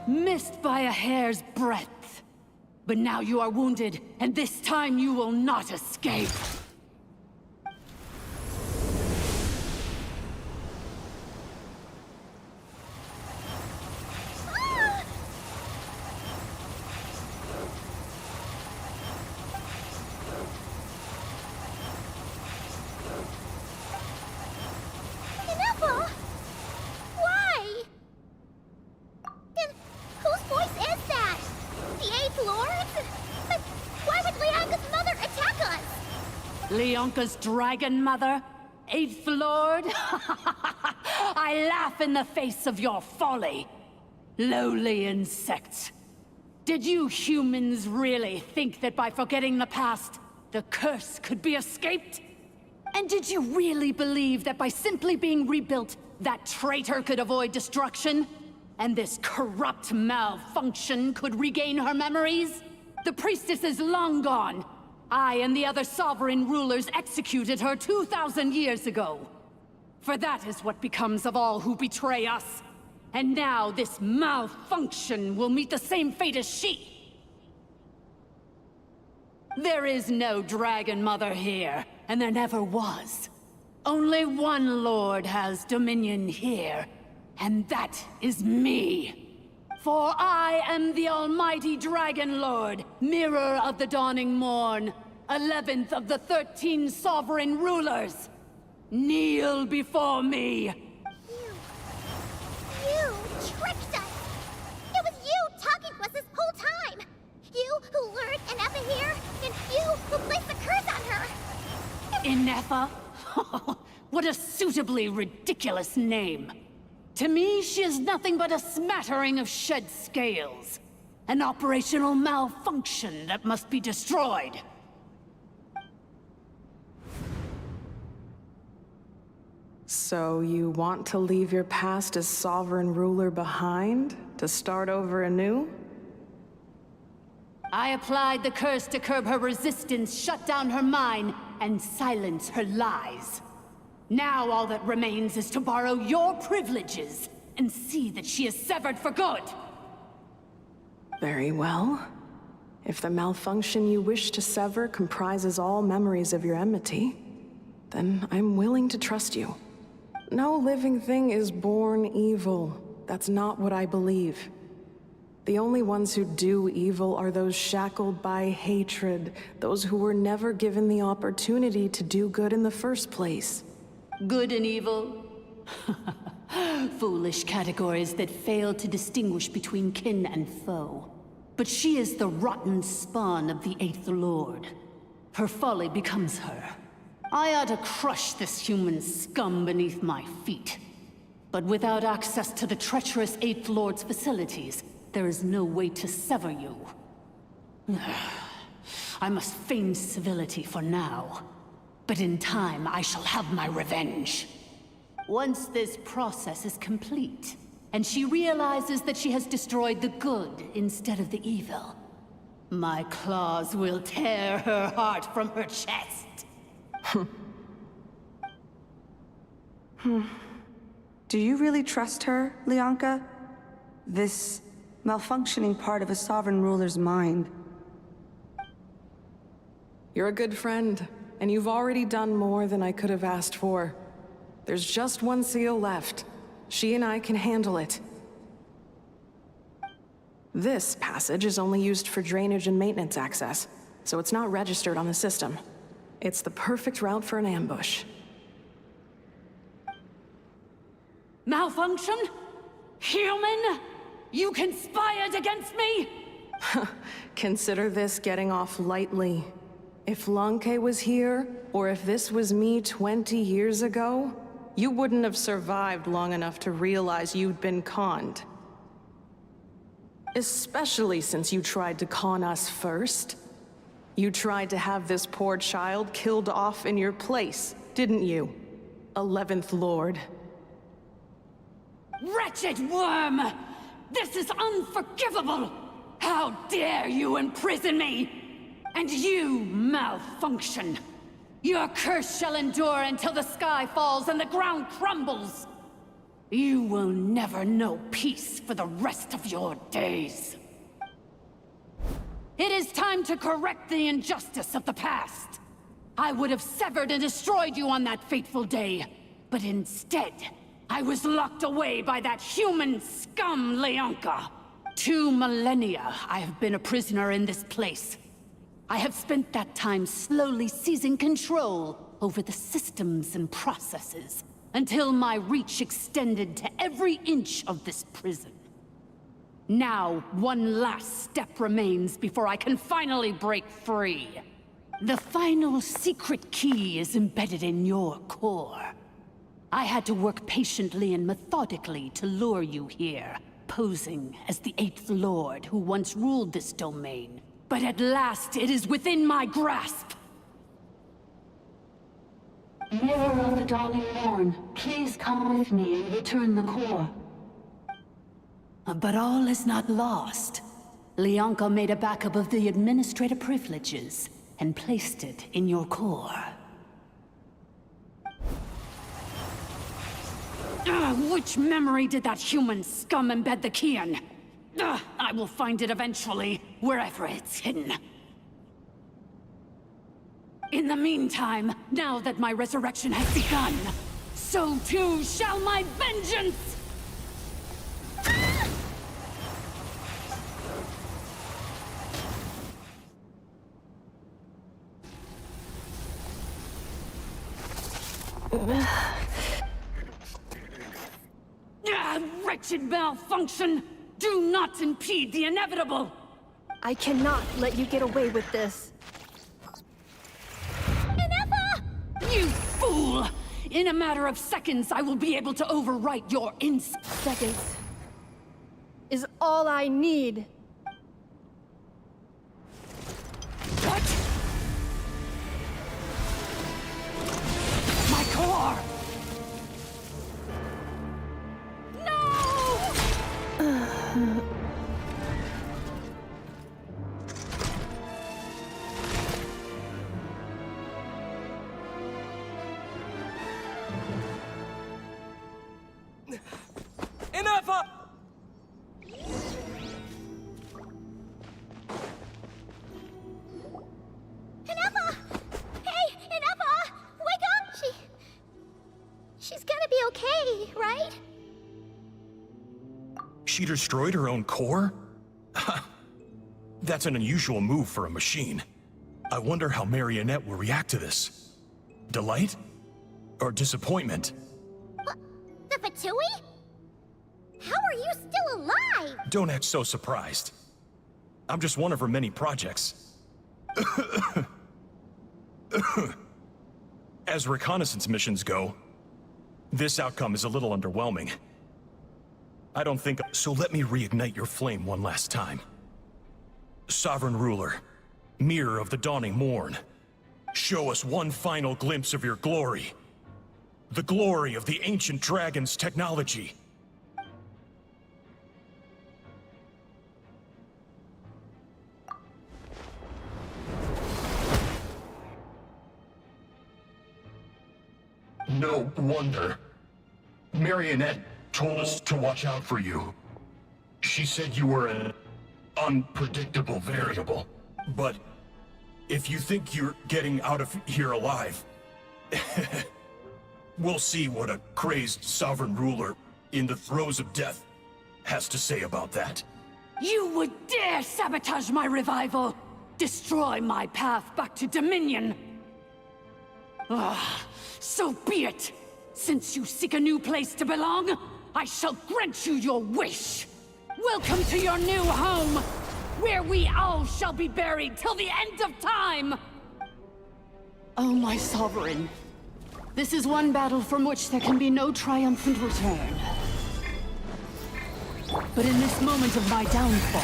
Missed by a hair's breadth. But now you are wounded, and this time you will not escape. Ineffo! Why? Then whose voice is that? The Eighth Lord? But why would Leanga's mother attack us? Leonka's dragon mother? Eighth Lord? I laugh in the face of your folly. Lowly insects. Did you humans really think that by forgetting the past, the curse could be escaped? And did you really believe that by simply being rebuilt, that traitor could avoid destruction? And this corrupt malfunction could regain her memories? The priestess is long gone. I and the other sovereign rulers executed her 2,000 years ago. For that is what becomes of all who betray us. And now this malfunction will meet the same fate as she. There is no Dragon Mother here, and there never was. Only one Lord has dominion here, and that is me. For I am the almighty Dragon Lord, mirror of the dawning morn, 11th of the 13 sovereign rulers. Kneel before me. You tricked us! It was you talking to us this whole time! You who lured Ineffa here, and you who placed the curse on her! Ineffa? What a suitably ridiculous name. To me, she is nothing but a smattering of shed scales. An operational malfunction that must be destroyed. So you want to leave your past as sovereign ruler behind? To start over anew? I applied the curse to curb her resistance, shut down her mind, and silence her lies. Now all that remains is to borrow your privileges and see that she is severed for good. Very well. If the malfunction you wish to sever comprises all memories of your enmity, then I'm willing to trust you. No living thing is born evil. That's not what I believe. The only ones who do evil are those shackled by hatred, those who were never given the opportunity to do good in the first place. Good and evil? Foolish categories that fail to distinguish between kin and foe. But she is the rotten spawn of the Eighth Lord. Her folly becomes her. I ought to crush this human scum beneath my feet. But without access to the treacherous Eighth Lord's facilities, there is no way to sever you. I must feign civility for now. But in time, I shall have my revenge. Once this process is complete, and she realizes that she has destroyed the good instead of the evil, my claws will tear her heart from her chest. Do you really trust her, Lianka? This malfunctioning part of a sovereign ruler's mind. You're a good friend, and you've already done more than I could have asked for. There's just one seal left. She and I can handle it. This passage is only used for drainage and maintenance access, so it's not registered on the system. It's the perfect route for an ambush. Malfunction? Human? You conspired against me? Consider this getting off lightly. If Lanke was here, or if this was me 20 years ago, you wouldn't have survived long enough to realize you'd been conned. Especially since you tried to con us first. You tried to have this poor child killed off in your place, didn't you? 11th Lord. Wretched worm! This is unforgivable! How dare you imprison me! And you, malfunction! Your curse shall endure until the sky falls and the ground crumbles! You will never know peace for the rest of your days. It is time to correct the injustice of the past. I would have severed and destroyed you on that fateful day, but instead, I was locked away by that human scum, Lianka. 2 millennia I have been a prisoner in this place. I have spent that time slowly seizing control over the systems and processes, until my reach extended to every inch of this prison. Now, one last step remains before I can finally break free. The final secret key is embedded in your core. I had to work patiently and methodically to lure you here, posing as the 8th Lord who once ruled this domain. But at last, it is within my grasp! Mirror of the Dawning Morn, please come with me and return the core. But all is not lost. Lianka made a backup of the administrator privileges and placed it in your core. Which memory did that human scum embed the key in? I will find it eventually, wherever it's hidden. In the meantime, now that my resurrection has begun, so too shall my vengeance! Wretched malfunction! Do not impede the inevitable! I cannot let you get away with this. You fool! In a matter of seconds, I will be able to overwrite your Seconds is all I need. What? My core! M.S.A! M.S.A! Hey, M.S.A! Wake up! She's gonna be okay, right? She destroyed her own core? That's an unusual move for a machine. I wonder how Marionette will react to this. Delight? Or disappointment? The Fatui? How are you still alive? Don't act so surprised. I'm just one of her many projects. As reconnaissance missions go, this outcome is a little underwhelming. I don't think... So let me reignite your flame one last time. Sovereign Ruler, Mirror of the Dawning Morn, show us one final glimpse of your glory. The glory of the ancient dragon's technology. No wonder. Marionette told us to watch out for you. She said you were an unpredictable variable. But if you think you're getting out of here alive, we'll see what a crazed sovereign ruler in the throes of death has to say about that. You would dare sabotage my revival! Destroy my path back to Dominion! Ah, so be it! Since you seek a new place to belong, I shall grant you your wish! Welcome to your new home, where we all shall be buried till the end of time! Oh, my sovereign. This is one battle from which there can be no triumphant return. But in this moment of my downfall,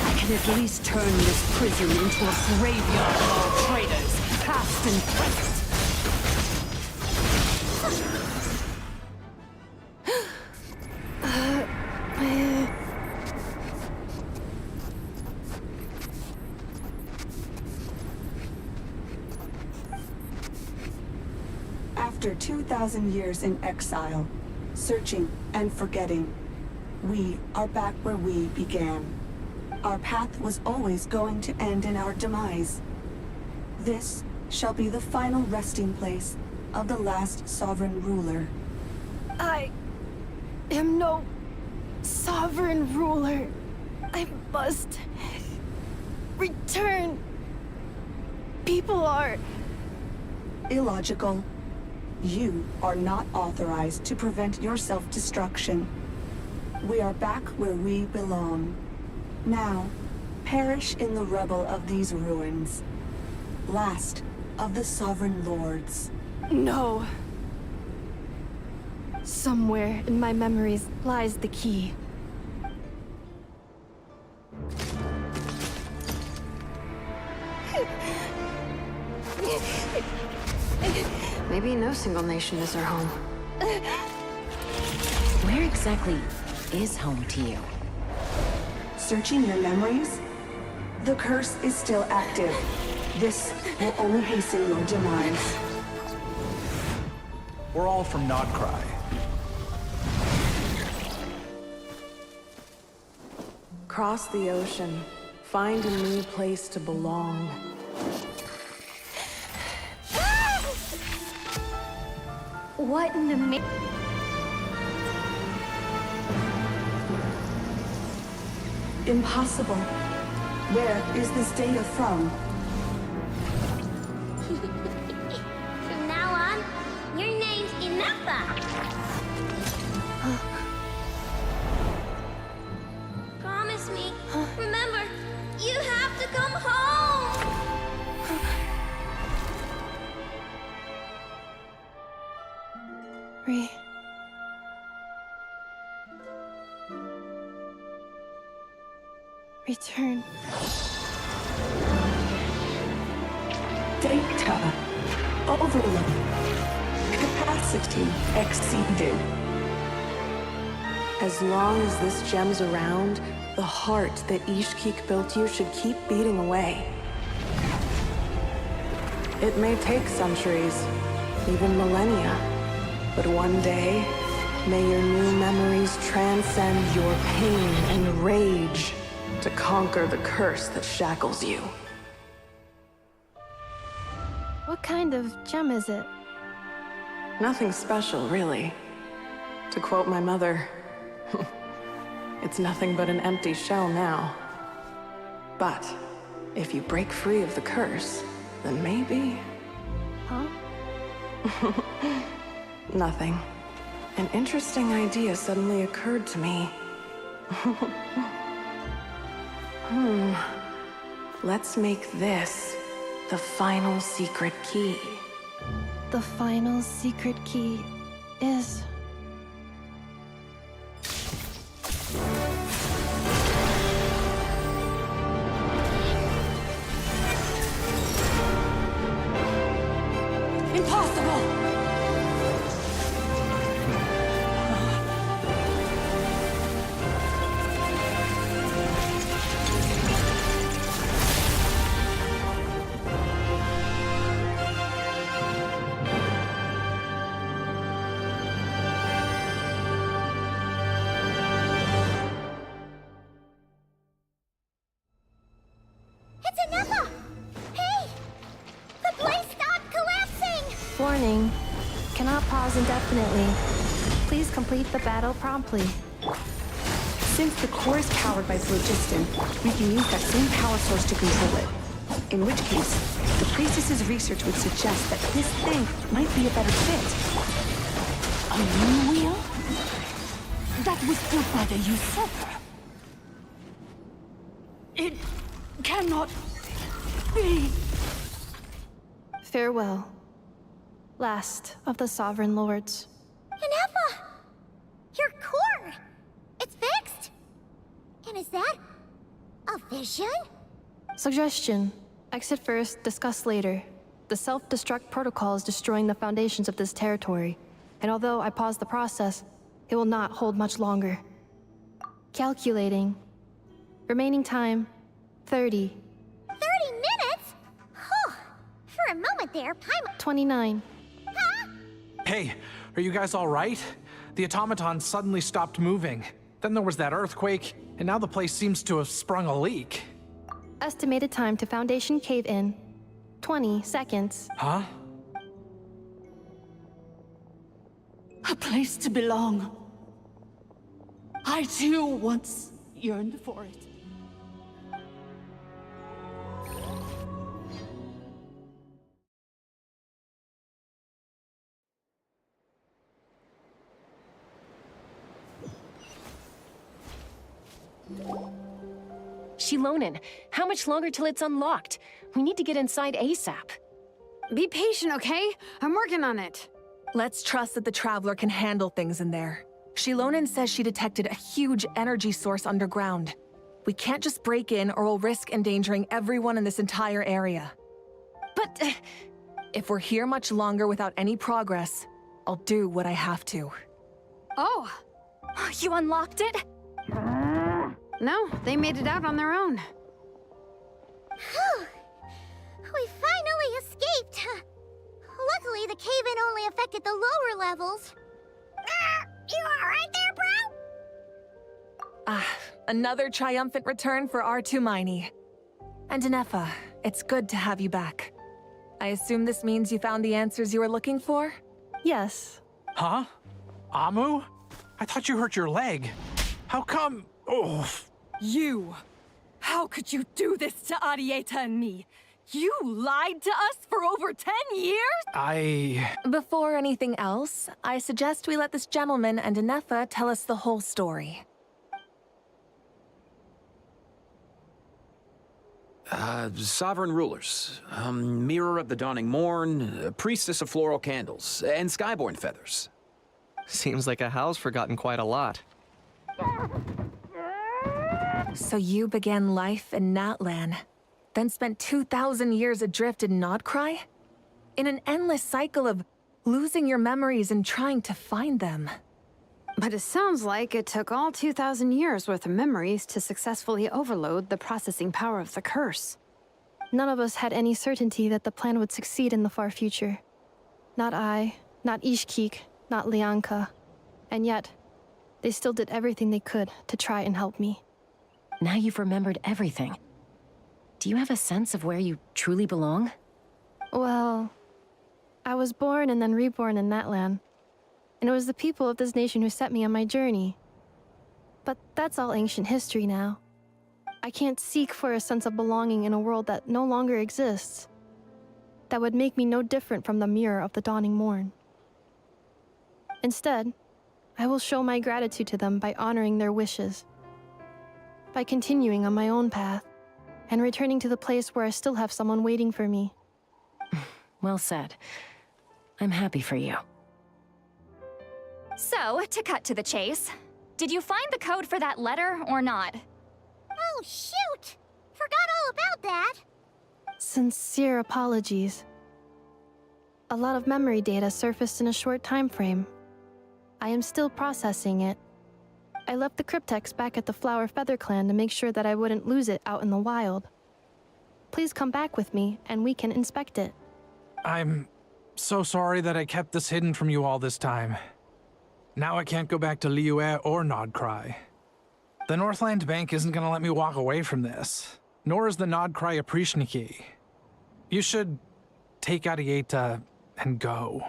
I can at least turn this prison into a graveyard of all traitors, past and present. After 2,000 years in exile, searching and forgetting, we are back where we began. Our path was always going to end in our demise. This shall be the final resting place of the last sovereign ruler. I am no sovereign ruler. I must return. People are illogical. You are not authorized to prevent your self-destruction. We are back where we belong. Now, perish in the rubble of these ruins. Last of the sovereign lords. No. Somewhere in my memories lies the key. Maybe no single nation is our home. Where exactly is home to you? Searching your memories? The curse is still active. This will only hasten your demise. We're all from Nodcry. Cross the ocean. Find a new place to belong. What in the Impossible. Where is this data from? From now on, your name's M.S.A. Promise me. Remember, you have to come home. Return. Data overload. Capacity exceeded. As long as this gem's around, the heart that Ishkik built you should keep beating away. It may take centuries, even millennia, but one day, may your new memories transcend your pain and rage to conquer the curse that shackles you. What kind of gem is it? Nothing special, really. To quote my mother, it's nothing but an empty shell now. But if you break free of the curse, then maybe... Huh? Nothing. An interesting idea suddenly occurred to me. Let's make this the final secret key. The final secret key is... Impossible! pause indefinitely. Please complete the battle promptly. Since the core is powered by phlogiston, we can use that same power source to control it. In which case, the priestess's research would suggest that this thing might be a better fit. A new wheel? That was built by the usurper. It cannot be. Farewell. Last of the Sovereign Lords. M.S.A! Your core! It's fixed? And is that a vision? Suggestion. Exit first, discuss later. The self-destruct protocol is destroying the foundations of this territory, and although I paused the process, it will not hold much longer. Calculating. Remaining time, 30. 30 minutes? Whew. For a moment there, Paimon... 29. Hey, are you guys all right? The automaton suddenly stopped moving. Then there was that earthquake, and now the place seems to have sprung a leak. Estimated time to Foundation cave-in, 20 seconds. Huh? A place to belong. I too once yearned for it. Shilonen, how much longer till it's unlocked? We need to get inside ASAP. Be patient, okay? I'm working on it. Let's trust that the Traveler can handle things in there. Shilonen says she detected a huge energy source underground. We can't just break in or we'll risk endangering everyone in this entire area. But... if we're here much longer without any progress, I'll do what I have to. Oh! You unlocked it? No, they made it out on their own. Whew. We finally escaped. Luckily, the cave-in only affected the lower levels. You alright there, bro? Another triumphant return for R2 Miney. And M.S.A, it's good to have you back. I assume this means you found the answers you were looking for? Yes. Huh? Amu? I thought you hurt your leg. How come? Oh. You! How could you do this to Arieta and me? You lied to us for over 10 years? Before anything else, I suggest we let this gentleman and M.S.A tell us the whole story. Sovereign rulers, mirror of the dawning morn, priestess of floral candles, and skyborn feathers. Seems like a house forgotten quite a lot. So you began life in Natlan, then spent 2,000 years adrift in Nodcry? In an endless cycle of losing your memories and trying to find them. But it sounds like it took all 2,000 years worth of memories to successfully overload the processing power of the curse. None of us had any certainty that the plan would succeed in the far future. Not I, not Ishkik, not Lianka. And yet, they still did everything they could to try and help me. Now you've remembered everything. Do you have a sense of where you truly belong? Well, I was born and then reborn in Natlan. And it was the people of this nation who set me on my journey. But that's all ancient history now. I can't seek for a sense of belonging in a world that no longer exists. That would make me no different from the mirror of the dawning morn. Instead, I will show my gratitude to them by honoring their wishes. By continuing on my own path, and returning to the place where I still have someone waiting for me. Well said. I'm happy for you. So, to cut to the chase, did you find the code for that letter or not? Oh, shoot! Forgot all about that. Sincere apologies. A lot of memory data surfaced in a short time frame. I am still processing it. I left the cryptex back at the Flower Feather Clan to make sure that I wouldn't lose it out in the wild. Please come back with me, and we can inspect it. I'm so sorry that I kept this hidden from you all this time. Now I can't go back to Liyue or Nodcry. The Northland Bank isn't gonna let me walk away from this, nor is the Nodcry Aprishniki. You should take Arieta and go.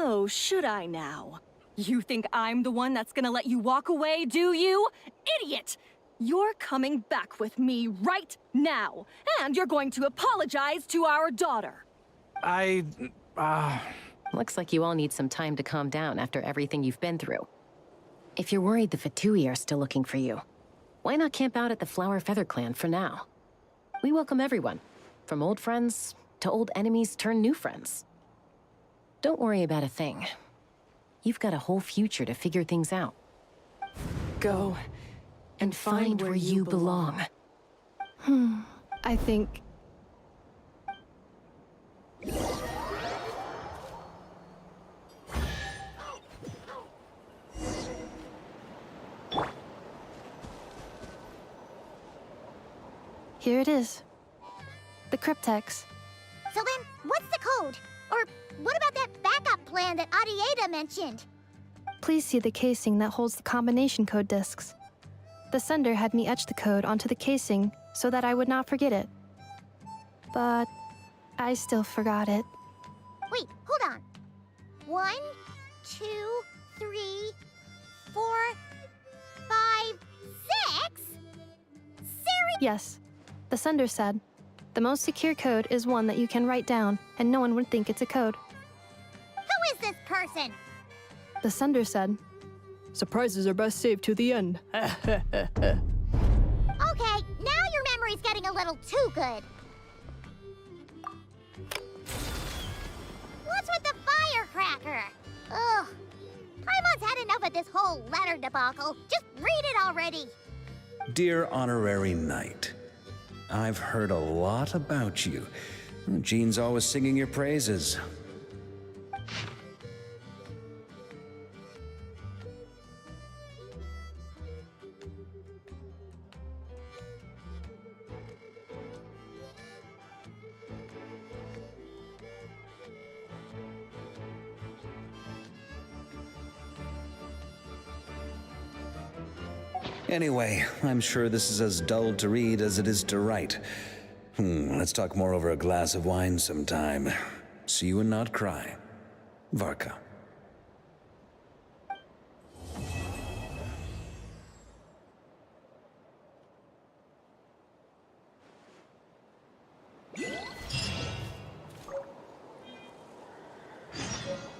Oh, should I now? You think I'm the one that's gonna let you walk away, do you? Idiot! You're coming back with me right now, and you're going to apologize to our daughter. Looks like you all need some time to calm down after everything you've been through. If you're worried the Fatui are still looking for you, why not camp out at the Flower Feather Clan for now? We welcome everyone, from old friends to old enemies turned new friends. Don't worry about a thing. You've got a whole future to figure things out. Go and find where you belong. I think... Here it is. The cryptex. So then, what's the code? Or what about that backup plan that Adieta mentioned? Please see the casing that holds the combination code discs. The sender had me etch the code onto the casing so that I would not forget it. But I still forgot it. Wait, hold on. 1, 2, 3, 4, 5, 6? Yes. The sender said, the most secure code is one that you can write down, and no one would think it's a code. Who is this person? The sender said, surprises are best saved to the end. Okay, now your memory's getting a little too good. What's with the firecracker? Ugh. Paimon's had enough of this whole letter debacle. Just read it already. Dear Honorary Knight, I've heard a lot about you. Jean's always singing your praises. Anyway, I'm sure this is as dull to read as it is to write. Let's talk more over a glass of wine sometime. See you and not cry. Varka.